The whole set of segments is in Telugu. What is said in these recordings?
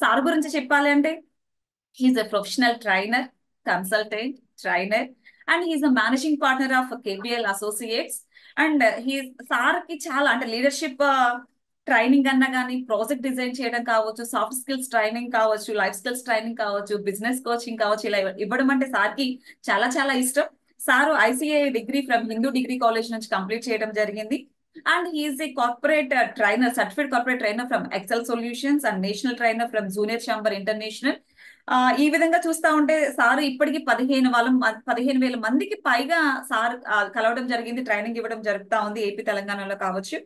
సార్ గురించి చెప్పాలి అంటే he's a professional trainer, consultant, trainer, and he's a managing partner of KBL Associates. And he's సార్కి చాలా అంటే లీడర్షిప్ ట్రైనింగ్ అన్నా కానీ ప్రాజెక్ట్ డిజైన్ చేయడం కావచ్చు, సాఫ్ట్ స్కిల్స్ ట్రైనింగ్ కావచ్చు, లైఫ్ స్కిల్స్ ట్రైనింగ్ కావచ్చు, బిజినెస్ కోచింగ్ కావచ్చు, ఇలా ఇవ్వడం అంటే సార్కి చాలా చాలా ఇష్టం. Sir ICI degree from Hindu degree college నుంచి కంప్లీట్ చేయడం జరిగింది. And he's a corporate trainer, certified corporate trainer from Excel Solutions and national trainer from Junior Chamber International. ఈ విధంగా చూస్తా ఉంటే సార్ ఇప్పటికి 15,000 మందికి పైగా సార్ కలవడం జరిగింది, ట్రైనింగ్ ఇవ్వడం జరుగుతా ఉంది ఏపీ తెలంగాణలో కావచ్చు.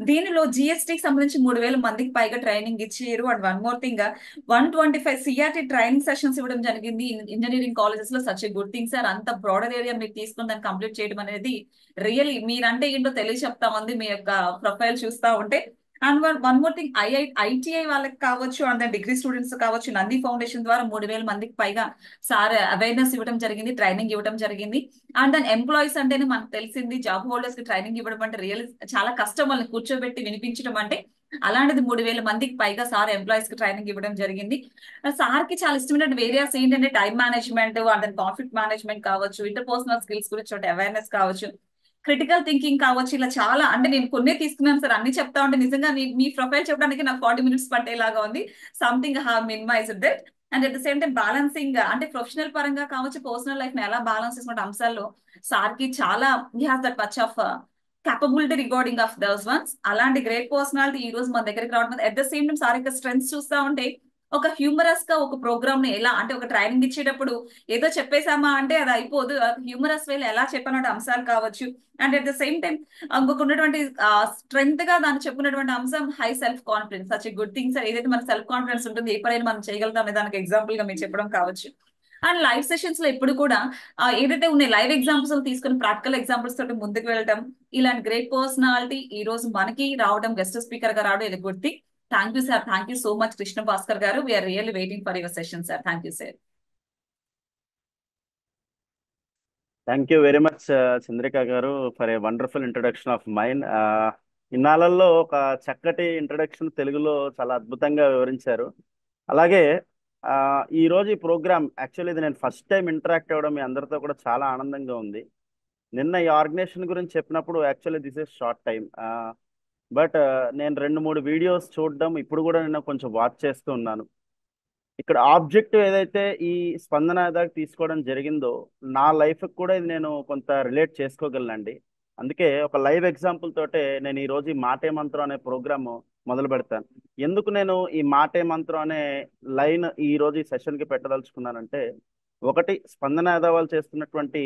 దీనిలో జిఎస్టికి సంబంధించి 3,000 మందికి పైగా ట్రైనింగ్ ఇచ్చారు. And one more thing, 125 CRT training sessions ఇవ్వడం జరిగింది ఇంజనీరింగ్ కాలేజెస్ లో. Such a good thing sir. అంత బ్రాడర్ ఏరియా మీరు తీసుకుని దాన్ని కంప్లీట్ చేయడం అనేది రియల్లీ మీరంటే ఏంటో తెలియ చెప్తా ఉంది మీ యొక్క ప్రొఫైల్ చూస్తా ఉంటే. And one more thing, ITI వాళ్ళకి కావచ్చు, అండ్ డిగ్రీ స్టూడెంట్స్ కావచ్చు, నంది ఫౌండేషన్ ద్వారా 3,000 మందికి పైగా సార్ అవేర్నెస్ ఇవ్వడం జరిగింది, ట్రైనింగ్ ఇవ్వడం జరిగింది. అండ్ దాని ఎంప్లాయీస్ అంటేనే మనకు తెలిసింది, జాబ్ హోల్డర్స్ కి ట్రైనింగ్ ఇవ్వడం అంటే రియల్ చాలా కష్టం, వాళ్ళని కూర్చోబెట్టి వినిపించడం అంటే. అలాంటిది 3,000 మందికి పైగా సార్ ఎంప్లాయీస్ కి ట్రైనింగ్ ఇవ్వడం జరిగింది. సార్ కి చాలా ఇష్టమైన వేరియాస్ ఏంటంటే time management and conflict management కావచ్చు, ఇంటర్పర్సనల్ స్కిల్స్ గురించి అవేర్నెస్ కావచ్చు, క్రిటికల్ థింకింగ్ కావచ్చు. ఇలా చాలా అంటే నేను కొన్నే తీసుకున్నాను సార్, అన్ని చెప్తా ఉంటే నిజంగా మీ ప్రొఫైల్ చెప్పడానికి నాకు 40 minutes పట్టేలాగా ఉంది. Something have minimised that. And at the same time balancing అంటే ప్రొఫెషనల్ పరంగా కావచ్చు, పర్సనల్ లైఫ్ ని ఎలా బ్యాలెన్స్ చేసుకునే అంశాల్లో సార్ కి చాలా he has that touch of capability regarding of those once. అలాంటి గ్రేట్ పర్సనాలిటీ ఈ రోజు మన దగ్గరికి రావడం, at the same time sir యొక్క స్ట్రెంగ్స్ చూస్తా ఉంటే ఒక హ్యూమరస్ గా ఒక ప్రోగ్రామ్ ని ఎలా అంటే ఒక ట్రైనింగ్ ఇచ్చేటప్పుడు ఏదో చెప్పేశామా అంటే అది అయిపోదు, హ్యూమరస్ వేలో ఎలా చెప్పినటువంటి అంశాలు కావచ్చు. And at the same time ఇంకొక ఉన్నటువంటి స్ట్రెంగ్త్ గా దాన్ని చెప్పుకున్నటువంటి అంశం high self confidence. Such a good thing sir. ఏదైతే మన సెల్ఫ్ కాన్ఫిడెన్స్ ఉంటుంది, ఏ పనైనా మనం చేయగలుగుతాం అనే దానికి ఎగ్జాంపుల్ గా మీరు చెప్పడం కావచ్చు. అండ్ లైవ్ సెషన్స్ లో ఎప్పుడు కూడా ఏదైతే ఉన్నాయి లైవ్ ఎగ్జాంపుల్స్ తీసుకుని ప్రాక్టికల్ ఎగ్జాంపుల్స్ తోటి ముందుకు వెళ్ళటం, ఇలాంటి గ్రేట్ పర్సనాలిటీ ఈ రోజు మనకి రావడం, గెస్ట్ స్పీకర్ గా రావడం, ఇది good thing. Thank you sir. Thank you so much Krishna Bhaskar garu. We are really waiting for your session sir. Thank you sir. Thank you very much Chandrika garu for a wonderful introduction of mine. ఇన్నాళ్ళల్లో ఒక చక్కటి ఇంట్రొడక్షన్ తెలుగులో చాలా అద్భుతంగా వివరించారు. అలాగే ఈ రోజు ఈ ప్రోగ్రామ్ యాక్చువల్లీ ఇది నేను ఫస్ట్ టైం ఇంటరాక్ట్ అవ్వడం మీ అందరితో కూడా చాలా ఆనందంగా ఉంది. నిన్న ఈ ఆర్గనైజేషన్ గురించి చెప్పినప్పుడు actually this is short time, but నేను 2-3 వీడియోస్ చూడడం ఇప్పుడు కూడా నేను కొంచెం వాచ్ చేస్తూ ఉన్నాను. ఇక్కడ ఆబ్జెక్టివ్ ఏదైతే ఈ స్పందన దాకా తీసుకోవడం జరిగిందో నా లైఫ్ కూడా ఇది నేను కొంత రిలేట్ చేసుకోగలనండి. అందుకే ఒక లైవ్ ఎగ్జాంపుల్ తోటే నేను ఈ రోజు ఈ మాటే మంత్రం అనే ప్రోగ్రామ్ మొదలు పెడతాను. ఎందుకు నేను ఈ మాటే మంత్రం అనే లైన్ ఈ రోజు ఈ సెషన్కి పెట్టదలుచుకున్నానంటే, ఒకటి స్పందన వాళ్ళు చేస్తున్నటువంటి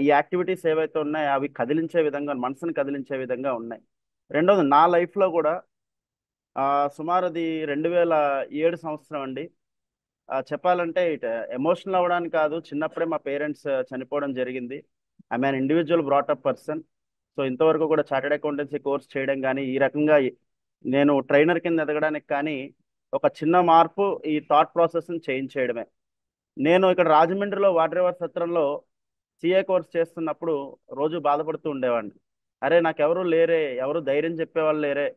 ఈ యాక్టివిటీస్ ఏవైతే ఉన్నాయో అవి కదిలించే విధంగా, మనసుని కదిలించే విధంగా ఉన్నాయి. రెండోది నా లైఫ్లో కూడా సుమారు అది 2007 సంవత్సరం అండి. చెప్పాలంటే ఇటు ఎమోషనల్ అవ్వడానికి కాదు, చిన్నప్పుడే మా పేరెంట్స్ చనిపోవడం జరిగింది. I mean individual brought up person. So ఇంతవరకు కూడా చార్టెడ్ అకౌంటెన్సీ కోర్స్ చేయడం కానీ, ఈ రకంగా నేను ట్రైనర్ కింద ఎదగడానికి కానీ ఒక చిన్న మార్పు ఈ థాట్ ప్రాసెస్ని చేంజ్ చేయడమే. నేను ఇక్కడ రాజమండ్రిలో వాటరేవర్ సత్రంలో సిఏ కోర్స్ చేస్తున్నప్పుడు రోజు బాధపడుతూ ఉండేవాడిని. అరే నాకెవరు లేరే, ఎవరు ధైర్యం చెప్పేవాళ్ళు లేరే,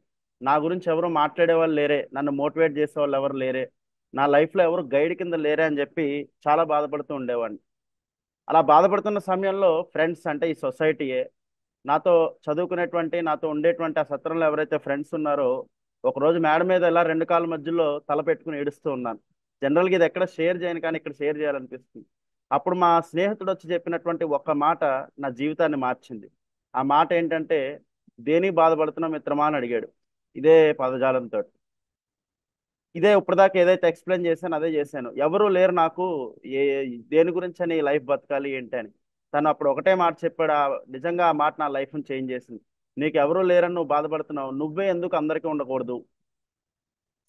నా గురించి ఎవరు మాట్లాడే వాళ్ళు లేరే, నన్ను మోటివేట్ చేసే వాళ్ళు ఎవరు లేరే, నా లైఫ్లో ఎవరు గైడ్ కింద లేరే అని చెప్పి చాలా బాధపడుతూ ఉండేవాడిని. అలా బాధపడుతున్న సమయంలో ఫ్రెండ్స్ అంటే ఈ సొసైటీయే, నాతో చదువుకునేటువంటి నాతో ఉండేటువంటి ఆ సత్రంలో ఎవరైతే ఫ్రెండ్స్ ఉన్నారో, ఒకరోజు మేడ మీద ఇలా 2 కాళ్ళ మధ్యలో తల పెట్టుకుని ఏడుస్తూ ఉన్నాను. జనరల్గా ఇది ఎక్కడ షేర్ చేయను కానీ ఇక్కడ షేర్ చేయాలనిపిస్తుంది. అప్పుడు మా స్నేహితుడు వచ్చి చెప్పినటువంటి ఒక్క మాట నా జీవితాన్ని మార్చింది. ఆ మాట ఏంటంటే, దేనికి బాధపడుతున్నావు మిత్రమా అని అడిగాడు. ఇదే పదజాలంతో, ఇదే ఇప్పటిదాకా ఏదైతే ఎక్స్ప్లెయిన్ చేశానో అదే చేశాను. ఎవరు లేరు నాకు, ఏ దేని గురించి అని లైఫ్ బతకాలి ఏంటి అని. తను అప్పుడు ఒకటే మాట చెప్పాడు. నిజంగా ఆ మాట నా లైఫ్ని చేంజ్ చేసింది. నీకు ఎవరు లేరని నువ్వు బాధపడుతున్నావు, నువ్వే ఎందుకు అందరికీ ఉండకూడదు.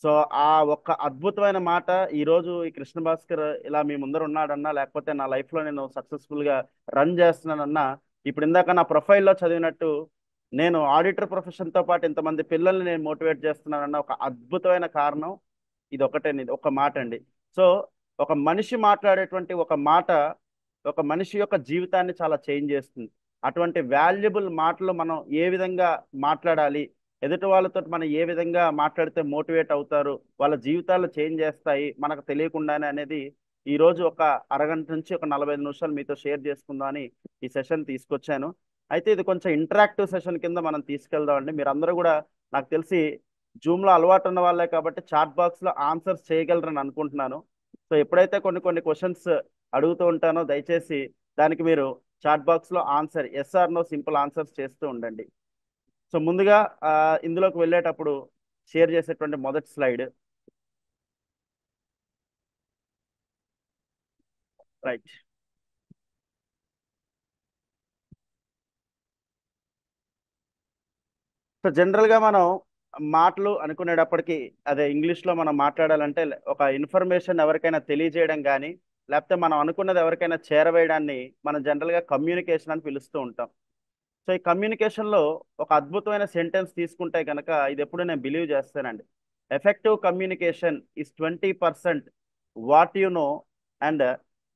సో ఆ ఒక్క అద్భుతమైన మాట ఈరోజు ఈ కృష్ణ భాస్కర్ ఇలా మీ ముందర ఉన్నాడన్నా, లేకపోతే నా లైఫ్లో నేను సక్సెస్ఫుల్గా రన్ చేస్తున్నానన్నా, ఇప్పుడు ఇందాక నా ప్రొఫైల్లో చదివినట్టు నేను ఆడిటర్ ప్రొఫెషన్తో పాటు ఇంతమంది పిల్లల్ని నేను మోటివేట్ చేస్తున్నానన్న ఒక అద్భుతమైన కారణం ఇది ఒకటే, ఒక మాట అండి. సో ఒక మనిషి మాట్లాడేటువంటి ఒక మాట ఒక మనిషి యొక్క జీవితాన్ని చాలా చేంజ్ చేస్తుంది. అటువంటి వాల్యుబుల్ మాటలు మనం ఏ విధంగా మాట్లాడాలి, ఎదుటి వాళ్ళతో మనం ఏ విధంగా మాట్లాడితే మోటివేట్ అవుతారు, వాళ్ళ జీవితాలు చేంజ్ చేస్తాయి మనకు తెలియకుండానే అనేది ఈ రోజు ఒక అరగంట నుంచి ఒక 45 నిమిషాలు మీతో షేర్ చేసుకుందాం అని ఈ సెషన్ తీసుకొచ్చాను. అయితే ఇది కొంచెం ఇంటరాక్టివ్ సెషన్ కింద మనం తీసుకెళ్దామండి. మీరందరూ కూడా నాకు తెలిసి జూమ్లో అలవాటు ఉన్న వాళ్ళే కాబట్టి చాట్ బాక్స్లో ఆన్సర్స్ చేయగలరని అనుకుంటున్నాను. సో ఎప్పుడైతే కొన్ని కొన్ని క్వశ్చన్స్ అడుగుతూ ఉంటానో దయచేసి దానికి మీరు చాట్ బాక్స్లో answer yes or no simple answers చేస్తూ ఉండండి. సో ముందుగా ఇందులోకి వెళ్ళేటప్పుడు షేర్ చేసేటువంటి మొదటి స్లైడ్. రైట్. సో జనరల్గా మనం మాటలు అనుకునేటప్పటికి అదే ఇంగ్లీష్లో మనం మాట్లాడాలంటే ఒక ఇన్ఫర్మేషన్ ఎవరికైనా తెలియజేయడం కానీ లేకపోతే మనం అనుకున్నది ఎవరికైనా చేరవేయడాన్ని మనం జనరల్గా కమ్యూనికేషన్ అని పిలుస్తూ ఉంటాం. సో ఈ కమ్యూనికేషన్లో ఒక అద్భుతమైన సెంటెన్స్ తీసుకుంటే కనుక ఇది ఎప్పుడు నేను బిలీవ్ చేస్తానండి. Effective communication is 20% what you know and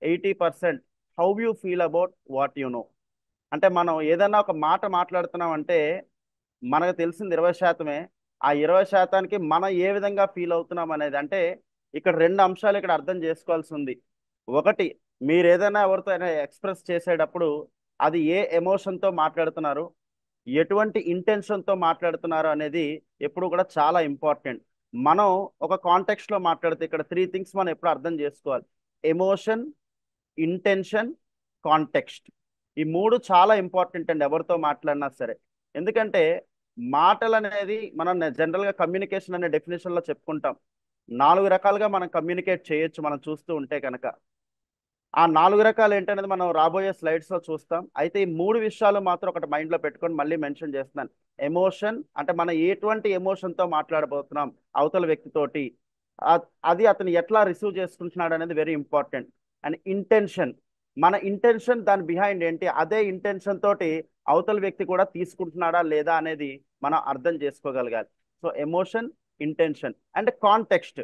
80% how you feel about what you know. అంటే మనం ఏదైనా ఒక మాట మాట్లాడుతున్నాం అంటే మనకు తెలిసింది 20%. ఆ 20%కి మనం ఏ విధంగా ఫీల్ అవుతున్నాం అనేది, అంటే ఇక్కడ రెండు అంశాలు ఇక్కడ అర్థం చేసుకోవాల్సి ఉంది. ఒకటి, మీరు ఏదైనా ఎవరితో ఎక్స్ప్రెస్ చేసేటప్పుడు అది ఏ ఎమోషన్తో మాట్లాడుతున్నారు, ఎటువంటి ఇంటెన్షన్తో మాట్లాడుతున్నారు అనేది ఎప్పుడు కూడా చాలా ఇంపార్టెంట్. మనం ఒక కాంటెక్స్ట్లో మాట్లాడితే ఇక్కడ 3 థింగ్స్ మనం ఎప్పుడు అర్థం చేసుకోవాలి. Emotion, intention, context. ఈ మూడు చాలా ఇంపార్టెంట్ అండి ఎవరితో మాట్లాడినా సరే. ఎందుకంటే మాటలు అనేది మనం జనరల్గా కమ్యూనికేషన్ అనే డెఫినేషన్లో చెప్పుకుంటాం. 4 రకాలుగా మనం కమ్యూనికేట్ చేయొచ్చు మనం చూస్తూ ఉంటే కనుక. ఆ 4 రకాలు ఏంటనేది మనం రాబోయే స్లైడ్స్లో చూస్తాం. అయితే ఈ 3 విషయాలు మాత్రం ఒకటి మైండ్లో పెట్టుకొని మళ్ళీ మెన్షన్ చేస్తున్నాను. ఎమోషన్ అంటే మనం ఎటువంటి ఎమోషన్తో మాట్లాడబోతున్నాం అవతల వ్యక్తితోటి, అది అతను ఎట్లా రిసీవ్ చేసుకుంటున్నాడు అనేది వెరీ ఇంపార్టెంట్. అండ్ ఇంటెన్షన్, మన ఇంటెన్షన్ దాని బిహైండ్ ఏంటి, అదే ఇంటెన్షన్ తోటి అవతల వ్యక్తి కూడా తీసుకుంటున్నాడా లేదా అనేది మనం అర్థం చేసుకోగలగాలి. So emotion, intention and context.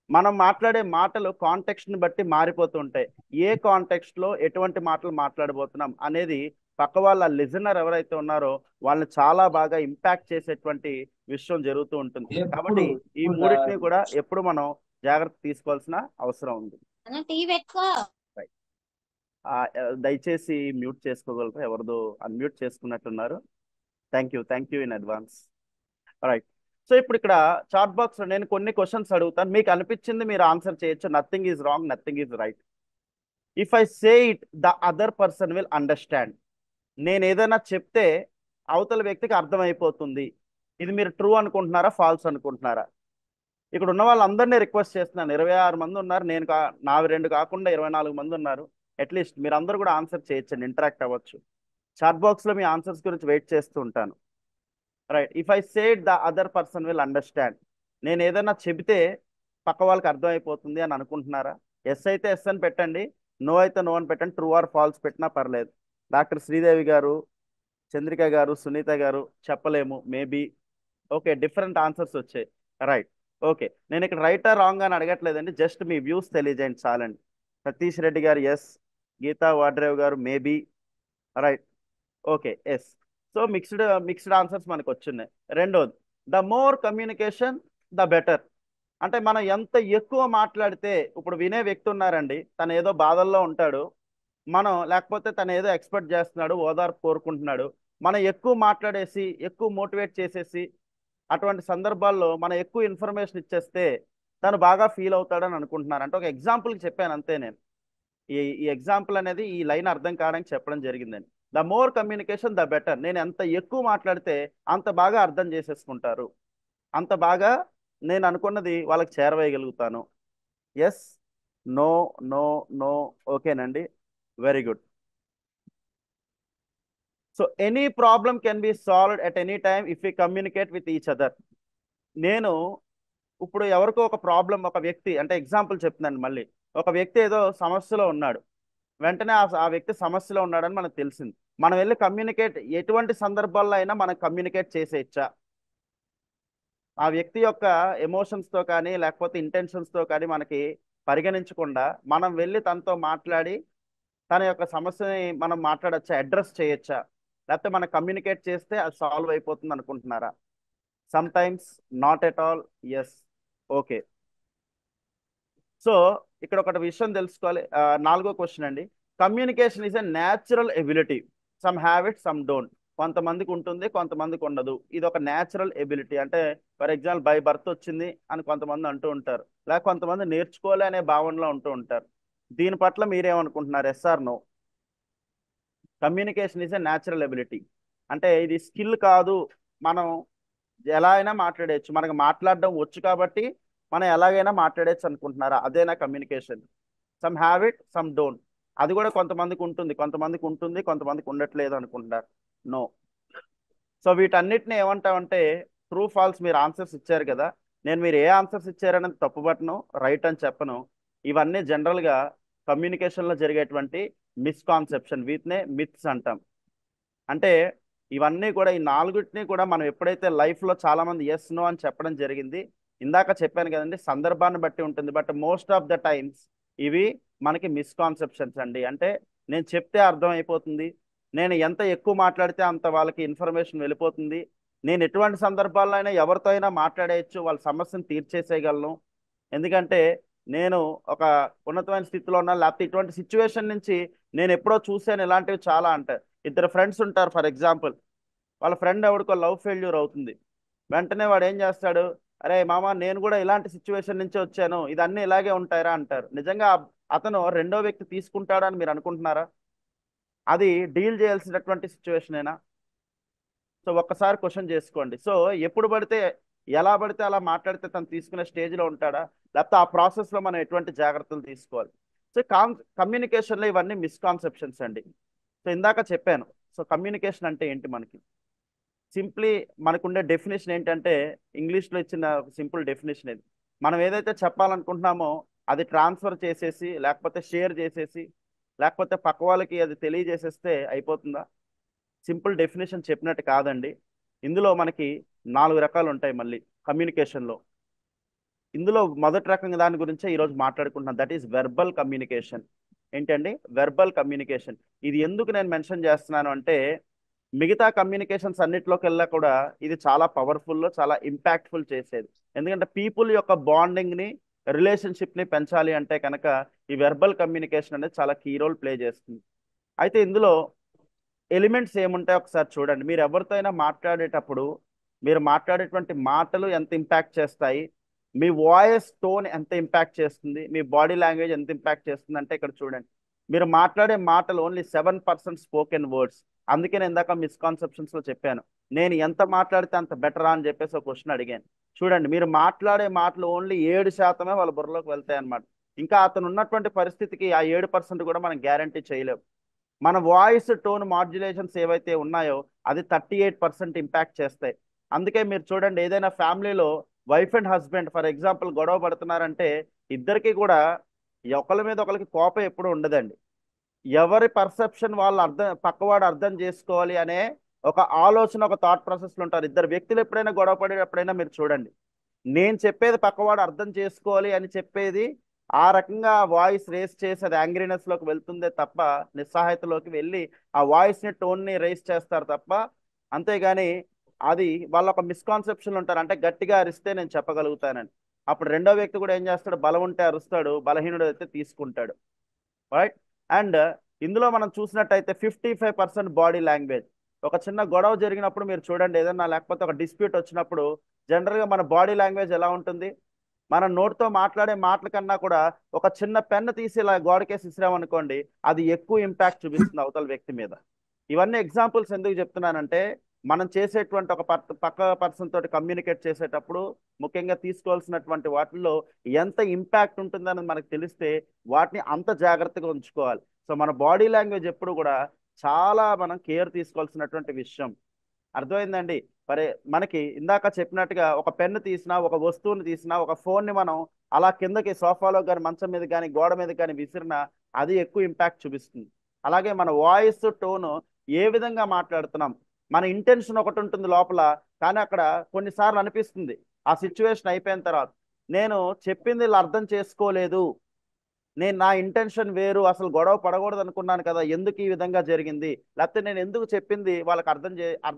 మనం మాట్లాడే మాటలు కాంటెక్స్ట్ని బట్టి మారిపోతూ ఉంటాయి. ఏ కాంటెక్స్ట్లో ఎటువంటి మాటలు మాట్లాడబోతున్నాం అనేది పక్క వాళ్ళ లిజనర్ ఎవరైతే ఉన్నారో వాళ్ళని చాలా బాగా ఇంపాక్ట్ చేసేటువంటి విషయం జరుగుతూ ఉంటుంది. కాబట్టి ఈ మూడింటిని కూడా ఎప్పుడు మనం జాగ్రత్త తీసుకోవాల్సిన అవసరం ఉంది. Right. దయచేసి మ్యూట్ చేసుకోగలరు, ఎవరిదో అన్మ్యూట్ చేసుకున్నట్టున్నారు. Thank you in advance. Right. So ఇప్పుడు ఇక్కడ చాట్ బాక్స్ నేను కొన్ని క్వశ్చన్స్ అడుగుతాను, మీకు అనిపించింది మీరు ఆన్సర్ చేయొచ్చు. Nothing is wrong, nothing is right. If I say it the other person will understand. నేను ఏదైనా చెప్తే అవతల వ్యక్తికి అర్థమైపోతుంది. ఇది మీరు ట్రూ అనుకుంటున్నారా, ఫాల్స్ అనుకుంటున్నారా? ఇక్కడ ఉన్న వాళ్ళందరినీ రిక్వెస్ట్ చేస్తున్నాను. 26 మంది ఉన్నారు, నావి 2 కాకుండా 24 మంది ఉన్నారు. అట్లీస్ట్ మీరు అందరూ కూడా ఆన్సర్ చేయొచ్చండి, ఇంటరాక్ట్ అవ్వచ్చు. చాట్ బాక్స్లో మీ ఆన్సర్స్ గురించి వెయిట్ చేస్తూ ఉంటాను. Right. If I said the other person will understand, నేను ఏదైనా చెబితే పక్క వాళ్ళకి అర్థమైపోతుంది అని అనుకుంటున్నారా? ఎస్ అయితే ఎస్ అని పెట్టండి, నో అయితే నో అని పెట్టండి. ట్రూ ఆర్ ఫాల్స్ పెట్టినా పర్లేదు. డాక్టర్ శ్రీదేవి గారు, చంద్రిక గారు, సునీత గారు చెప్పలేము, మేబీ. ఓకే, డిఫరెంట్ ఆన్సర్స్ వచ్చాయి. రైట్. ఓకే, నేను ఇక్కడ రైట్ ఆర్ రాంగ్ అని అడగట్లేదండి, జస్ట్ మీ వ్యూస్ తెలియజేయండి చాలండి. సతీష్ రెడ్డి గారు ఎస్, గీతా వాడ్రేవ్ గారు maybe. Right. Okay, yes. So mixed answers మనకు వచ్చినాయి. రెండోది, the more communication the better. అంటే మనం ఎంత ఎక్కువ మాట్లాడితే, ఇప్పుడు వినే వ్యక్తి ఉన్నారండి, తను ఏదో బాధల్లో ఉంటాడు, మనం లేకపోతే తను ఏదో ఎక్స్పెక్ట్ చేస్తున్నాడు, ఓదార్పు కోరుకుంటున్నాడు, మనం ఎక్కువ మాట్లాడేసి ఎక్కువ మోటివేట్ చేసేసి అటువంటి సందర్భాల్లో మనం ఎక్కువ ఇన్ఫర్మేషన్ ఇచ్చేస్తే తను బాగా ఫీల్ అవుతాడని అనుకుంటున్నారు. అంటే ఒక ఎగ్జాంపుల్కి చెప్పాను అంతే నేను. ఈ ఎగ్జాంపుల్ అనేది ఈ లైన్ అర్థం కావడానికి చెప్పడం జరిగిందని. The more communication the better. నేను ఎంత ఎక్కువ మాట్లాడితే అంత బాగా అర్థం చేసేసుకుంటారు, అంత బాగా నేను అనుకున్నది వాళ్ళకి చేరవేయగలుగుతాను. Yes, no, no, no. ఓకేనండి, very good. So any problem can be solved at any time if you communicate with each other. నేను ఇప్పుడు ఎవరికో ఒక ప్రాబ్లం, ఒక వ్యక్తి అంటే ఎగ్జాంపుల్ చెప్తున్నాను మళ్ళీ. ఒక వ్యక్తి ఏదో సమస్యలో ఉన్నాడు, వెంటనే ఆ వ్యక్తి సమస్యలో ఉన్నాడని మనకు తెలిసింది. మనం వెళ్ళి కమ్యూనికేట్ ఎటువంటి సందర్భాల్లో అయినా మనం కమ్యూనికేట్ చేసేయచ్చా? ఆ వ్యక్తి యొక్క ఎమోషన్స్తో కానీ లేకపోతే ఇంటెన్షన్స్తో కానీ మనకి పరిగణించకుండా మనం వెళ్ళి తనతో మాట్లాడి తన యొక్క సమస్యని మనం మాట్లాడచ్చా, అడ్రస్ చేయొచ్చా? లేకపోతే మనం కమ్యూనికేట్ చేస్తే అది సాల్వ్ అయిపోతుంది అనుకుంటున్నారా? Sometimes not at all, yes, okay. So ఇక్కడ ఒకటి విషయం తెలుసుకోవాలి. నాలుగో క్వశ్చన్ అండి. Communication is a natural ability, some have it, some don't. కొంతమందికి ఉంటుంది, కొంతమందికి ఉండదు. ఇది ఒక న్యాచురల్ ఎబిలిటీ. అంటే ఫర్ ఎగ్జాంపుల్ బై బర్త్ వచ్చింది అని కొంతమంది అంటూ ఉంటారు, లేక కొంతమంది నేర్చుకోలే అనే భావనలో ఉంటూ ఉంటారు. దీని పట్ల మీరేమనుకుంటున్నారు? Yes or no? Communication is a natural ability అంటే ఇది స్కిల్ కాదు, మనం ఎలా అయినా మాట్లాడేయచ్చు, మనకు మాట్లాడడం వచ్చు కాబట్టి మనం ఎలాగైనా మాట్లాడేయచ్చు అనుకుంటున్నారా? అదేనా communication? Some have it, some don't. అది కూడా కొంతమందికి ఉంటుంది, కొంతమందికి ఉంటుంది, కొంతమందికి ఉండట్లేదు అనుకుంటారు. నో. సో వీటన్నిటిని ఏమంటామంటే ట్రూ ఫాల్స్. మీరు ఆన్సర్స్ ఇచ్చారు కదా, నేను మీరు ఏ ఆన్సర్స్ ఇచ్చారనేది తప్పుపట్టను, రైట్ అని చెప్పను. ఇవన్నీ జనరల్గా కమ్యూనికేషన్లో జరిగేటువంటి మిస్కాన్సెప్షన్, వీటినే మిత్స్ అంటాం. అంటే ఇవన్నీ కూడా, ఈ నాలుగుటిని కూడా మనం ఎప్పుడైతే లైఫ్లో చాలా మంది ఎస్ నో అని చెప్పడం జరిగింది, ఇందాక చెప్పాను కదండి, సందర్భాన్ని బట్టి ఉంటుంది. But most of the times ఇవి మనకి మిస్కాన్సెప్షన్స్ అండి. అంటే నేను చెప్తే అర్థం అయిపోతుంది, నేను ఎంత ఎక్కువ మాట్లాడితే అంత వాళ్ళకి ఇన్ఫర్మేషన్ వెళ్ళిపోతుంది, నేను ఎటువంటి సందర్భాల్లో అయినా ఎవరితో అయినా మాట్లాడేయచ్చు, వాళ్ళ సమస్యను తీర్చేసేయగలను, ఎందుకంటే నేను ఒక ఉన్నతమైన స్థితిలో ఉన్నా, లేకపోతే ఇటువంటి సిచ్యువేషన్ నుంచి నేను ఎప్పుడో చూశాను, ఇలాంటివి చాలా. అంటే ఇద్దరు ఫ్రెండ్స్ ఉంటారు ఫర్ ఎగ్జాంపుల్, వాళ్ళ ఫ్రెండ్ ఎవరికో లవ్ ఫెయిల్యూర్ అవుతుంది. వెంటనే వాడు ఏం చేస్తాడు, అరే మామ నేను కూడా ఇలాంటి సిచ్యువేషన్ నుంచి వచ్చాను, ఇదన్నీ ఇలాగే ఉంటాయరా అంటారు. నిజంగా అతను రెండో వ్యక్తి తీసుకుంటాడని మీరు అనుకుంటున్నారా? అది డీల్ చేయాల్సినటువంటి సిచ్యువేషనేనా? సో ఒక్కసారి క్వశ్చన్ చేసుకోండి. సో ఎప్పుడు పడితే ఎలా పడితే అలా మాట్లాడితే తను తీసుకునే స్టేజ్లో ఉంటాడా, లేకపోతే ఆ ప్రాసెస్లో మనం ఎటువంటి జాగ్రత్తలు తీసుకోవాలి? సో కమ్యూనికేషన్లో ఇవన్నీ మిస్కాన్సెప్షన్స్ అండి. సో ఇందాక చెప్పాను. సో కమ్యూనికేషన్ అంటే ఏంటి? మనకి సింప్లీ మనకుండే డెఫినేషన్ ఏంటంటే, ఇంగ్లీష్లో ఇచ్చిన సింపుల్ డెఫినేషన్ ఇది. మనం ఏదైతే చెప్పాలనుకుంటున్నామో అది ట్రాన్స్ఫర్ చేసేసి, లేకపోతే షేర్ చేసేసి, లేకపోతే పక్క వాళ్ళకి అది తెలియజేసేస్తే అయిపోతుందా? సింపుల్ డెఫినేషన్ చెప్పినట్టు కాదండి. ఇందులో మనకి 4 రకాలు ఉంటాయి మళ్ళీ కమ్యూనికేషన్లో. ఇందులో మొదటి రకం దాని గురించే ఈరోజు మాట్లాడుకుంటున్నాం, దట్ ఈస్ వెర్బల్ కమ్యూనికేషన్. ఏంటండి? Verbal communication. ఇది ఎందుకు నేను మెన్షన్ చేస్తున్నాను అంటే, మిగతా కమ్యూనికేషన్స్ అన్నిటిలోకెల్లా కూడా ఇది చాలా పవర్ఫుల్, చాలా ఇంపాక్ట్ఫుల్ చేసేది. ఎందుకంటే పీపుల్ యొక్క బాండింగ్ని, రిలేషన్షిప్ని పెంచాలి అంటే కనుక ఈ వెర్బల్ కమ్యూనికేషన్ అనేది చాలా కీ రోల్ ప్లే చేస్తుంది. అయితే ఇందులో ఎలిమెంట్స్ ఏముంటాయో ఒకసారి చూడండి. మీరు ఎవరితో అయినా మాట్లాడేటప్పుడు మీరు మాట్లాడేటువంటి మాటలు ఎంత ఇంపాక్ట్ చేస్తాయి, మీ వాయిస్ టోన్ ఎంత ఇంపాక్ట్ చేస్తుంది, మీ బాడీ లాంగ్వేజ్ ఎంత ఇంపాక్ట్ చేస్తుంది అంటే ఇక్కడ చూడండి. మీరు మాట్లాడే మాటలు ఓన్లీ 7% స్పోకెన్ వర్డ్స్. అందుకే నేను ఇందాక మిస్కాన్సెప్షన్స్లో చెప్పాను, నేను ఎంత మాట్లాడితే అంత బెటరా అని చెప్పేసి ఒక క్వశ్చన్ అడిగాను. చూడండి, మీరు మాట్లాడే మాటలు ఓన్లీ 7% వాళ్ళ బుర్రలోకి వెళ్తాయి అన్నమాట. ఇంకా అతను ఉన్నటువంటి పరిస్థితికి ఆ 7% కూడా మనం గ్యారంటీ చేయలేము. మన వాయిస్ టోన్ మాడ్యులేషన్స్ ఏవైతే ఉన్నాయో అది 38% ఇంపాక్ట్ చేస్తాయి. అందుకే మీరు చూడండి, ఏదైనా ఫ్యామిలీలో wife and husband for example గొడవ పడుతున్నారంటే ఇద్దరికి కూడా ఒకరి మీద ఒకరికి కోపం ఎప్పుడు ఉండదండి. ఎవరి పర్సెప్షన్ వాళ్ళు పక్కవాడు అర్థం చేసుకోవాలి అనే ఒక ఆలోచన, ఒక థాట్ ప్రాసెస్లో ఉంటారు. ఇద్దరు వ్యక్తులు ఎప్పుడైనా గొడవ పడేటప్పుడైనా మీరు చూడండి, నేను చెప్పేది పక్కవాడు అర్థం చేసుకోవాలి అని చెప్పేది, ఆ రకంగా వాయిస్ రేస్ చేసి అది యాంగ్రీనెస్లోకి వెళ్తుందే తప్ప నిస్సహాయతలోకి వెళ్ళి ఆ వాయిస్ని టోన్ని రేస్ చేస్తారు తప్ప, అంతేగాని అది వాళ్ళ ఒక మిస్కాన్సెప్షన్ ఉంటారు. అంటే గట్టిగా అరిస్తే నేను చెప్పగలుగుతానని, అప్పుడు రెండో వ్యక్తి కూడా ఏం చేస్తాడు, బలం ఉంటే అరుస్తాడు, బలహీనుడు అయితే తీసుకుంటాడు. రైట్. అండ్ ఇందులో మనం చూసినట్టయితే 55% బాడీ లాంగ్వేజ్. ఒక చిన్న గొడవ జరిగినప్పుడు మీరు చూడండి, ఏదన్నా లేకపోతే ఒక డిస్ప్యూట్ వచ్చినప్పుడు జనరల్గా మన బాడీ లాంగ్వేజ్ ఎలా ఉంటుంది? మన నోటితో మాట్లాడే మాటల కన్నా కూడా ఒక చిన్న పెన్ను తీసి ఇలా గోడకేసి ఇసిరామనుకోండి, అది ఎక్కువ ఇంపాక్ట్ చూపిస్తుంది అవతల వ్యక్తి మీద. ఇవన్నీ ఎగ్జాంపుల్స్ ఎందుకు చెప్తున్నానంటే, మనం చేసేటువంటి ఒక పక్క పర్సన్ తోటి కమ్యూనికేట్ చేసేటప్పుడు ముఖ్యంగా తీసుకోవాల్సినటువంటి వాటిల్లో ఎంత ఇంపాక్ట్ ఉంటుందని మనకు తెలిస్తే వాటిని అంత జాగ్రత్తగా ఉంచుకోవాలి. సో మన బాడీ లాంగ్వేజ్ ఎప్పుడు కూడా చాలా మనం కేర్ తీసుకోవాల్సినటువంటి విషయం. అర్థమైందండి? మరి మనకి ఇందాక చెప్పినట్టుగా ఒక పెన్ను తీసినా, ఒక వస్తువుని తీసినా, ఒక ఫోన్ని మనం అలా కిందకి సోఫాలో కానీ, మంచం మీద కానీ, గోడ మీద కానీ విసిరినా అది ఎక్కువ ఇంపాక్ట్ చూపిస్తుంది. అలాగే మన వాయిస్ టోను, ఏ విధంగా మాట్లాడుతున్నాం, మన ఇంటెన్షన్ ఒకటి ఉంటుంది లోపల, కానీ అక్కడ కొన్నిసార్లు అనిపిస్తుంది ఆ సిచ్యువేషన్ అయిపోయిన తర్వాత, నేను చెప్పింది వీళ్ళు అర్థం చేసుకోలేదు, నా ఇంటెన్షన్ వేరు, అసలు గొడవ పడకూడదు అనుకున్నాను కదా, ఎందుకు ఈ విధంగా జరిగింది, లేకపోతే నేను ఎందుకు చెప్పింది వాళ్ళకి అర్థం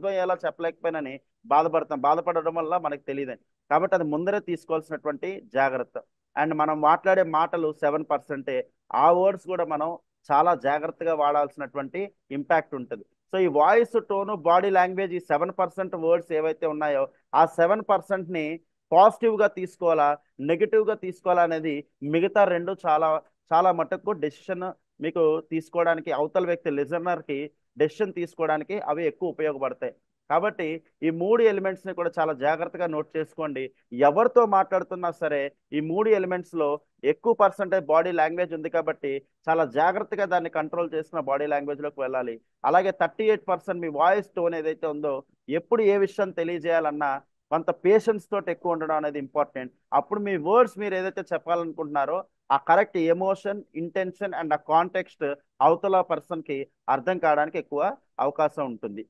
అయ్యేలా చెప్పలేకపోయినని బాధపడడం వల్ల మనకు తెలియదని. కాబట్టి అది ముందరే తీసుకోవాల్సినటువంటి జాగ్రత్త. అండ్ మనం మాట్లాడే మాటలు 7%, ఆ వర్డ్స్ కూడా మనం చాలా జాగ్రత్తగా వాడాల్సినటువంటి ఇంపాక్ట్ ఉంటుంది. సో ఈ వాయిస్, టోను, బాడీ లాంగ్వేజ్, ఈ 7% వర్డ్స్ ఏవైతే ఉన్నాయో ఆ 7%ని పాజిటివ్ గా తీసుకోవాలా, నెగిటివ్ గా తీసుకోవాలా అనేది మిగతా రెండు చాలా చాలా మటుకు డెసిషన్ మీకు తీసుకోవడానికి, అవతల వ్యక్తి లిజనర్ కి డెసిషన్ తీసుకోవడానికి అవి ఎక్కువ ఉపయోగపడతాయి. కాబట్టి ఈ మూడు ఎలిమెంట్స్ ని కూడా చాలా జాగ్రత్తగా నోట్ చేసుకోండి. ఎవరితో మాట్లాడుతున్నా సరే ఈ మూడు ఎలిమెంట్స్ లో ఎక్కువ పర్సెంటేజ్ బాడీ లాంగ్వేజ్ ఉంది కాబట్టి చాలా జాగ్రత్తగా దాన్ని కంట్రోల్ చేసిన బాడీ లాంగ్వేజ్ లోకి వెళ్ళాలి. అలాగే 38% మీ వాయిస్ టోన్ ఏదైతే ఉందో, ఎప్పుడు ఏ విషయం తెలియజేయాలన్నా కొంత పేషెన్స్ తోటి ఎక్కువ ఉండడం అనేది ఇంపార్టెంట్. అప్పుడు మీ వర్డ్స్ మీరు ఏదైతే చెప్పాలనుకుంటున్నారో ఆ కరెక్ట్ ఎమోషన్, ఇంటెన్షన్ అండ్ ఆ కాంటెక్స్ట్ అవతల పర్సన్ కి అర్థం కావడానికి ఎక్కువ అవకాశం ఉంటుంది.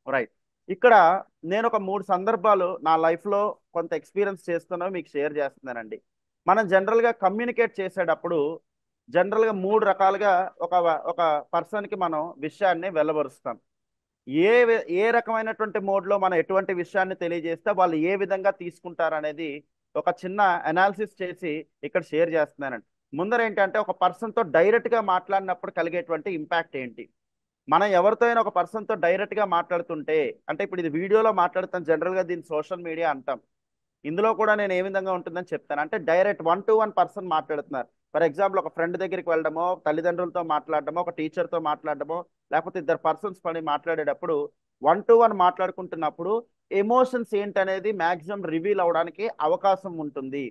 రైట్. ఇక్కడ నేను ఒక 3 సందర్భాలు నా లైఫ్ లో కొంత ఎక్స్పీరియన్స్ చేస్తున్నా మీకు షేర్ చేస్తున్నానండి. మనం జనరల్ గా కమ్యూనికేట్ చేసేటప్పుడు జనరల్ గా 3 రకాలుగా ఒక ఒక పర్సన్ కి మనం విషయాన్ని వెళ్ళబరుస్తాం. ఏ రకమైనటువంటి మోడ్లో మనం ఎటువంటి విషయాన్ని తెలియజేస్తే వాళ్ళు ఏ విధంగా తీసుకుంటారు అనేది ఒక చిన్న అనాలిసిస్ చేసి ఇక్కడ షేర్ చేస్తున్నానండి. ముందర ఏంటంటే ఒక పర్సన్తో డైరెక్ట్గా మాట్లాడినప్పుడు కలిగేటువంటి ఇంపాక్ట్ ఏంటి. మనం ఎవరితో అయినా ఒక పర్సన్తో డైరెక్ట్గా మాట్లాడుతుంటే, అంటే ఇప్పుడు ఇది వీడియోలో మాట్లాడుతాం, జనరల్గా దీన్ని సోషల్ మీడియా అంటాం. ఇందులో కూడా నేను ఏ విధంగా ఉంటుందని చెప్తాను. అంటే డైరెక్ట్ 1-to-1 పర్సన్ మాట్లాడుతున్నారు. ఫర్ ఎగ్జాంపుల్ ఒక ఫ్రెండ్ దగ్గరికి వెళ్ళడమో, తల్లిదండ్రులతో మాట్లాడడమో, ఒక టీచర్తో మాట్లాడడమో, లేకపోతే ఇద్దరు పర్సన్స్ పని మాట్లాడేటప్పుడు 1-to-1 మాట్లాడుకుంటున్నప్పుడు ఎమోషన్స్ ఏంటనేది మాక్సిమం రివీల్ అవడానికి అవకాశం ఉంటుంది.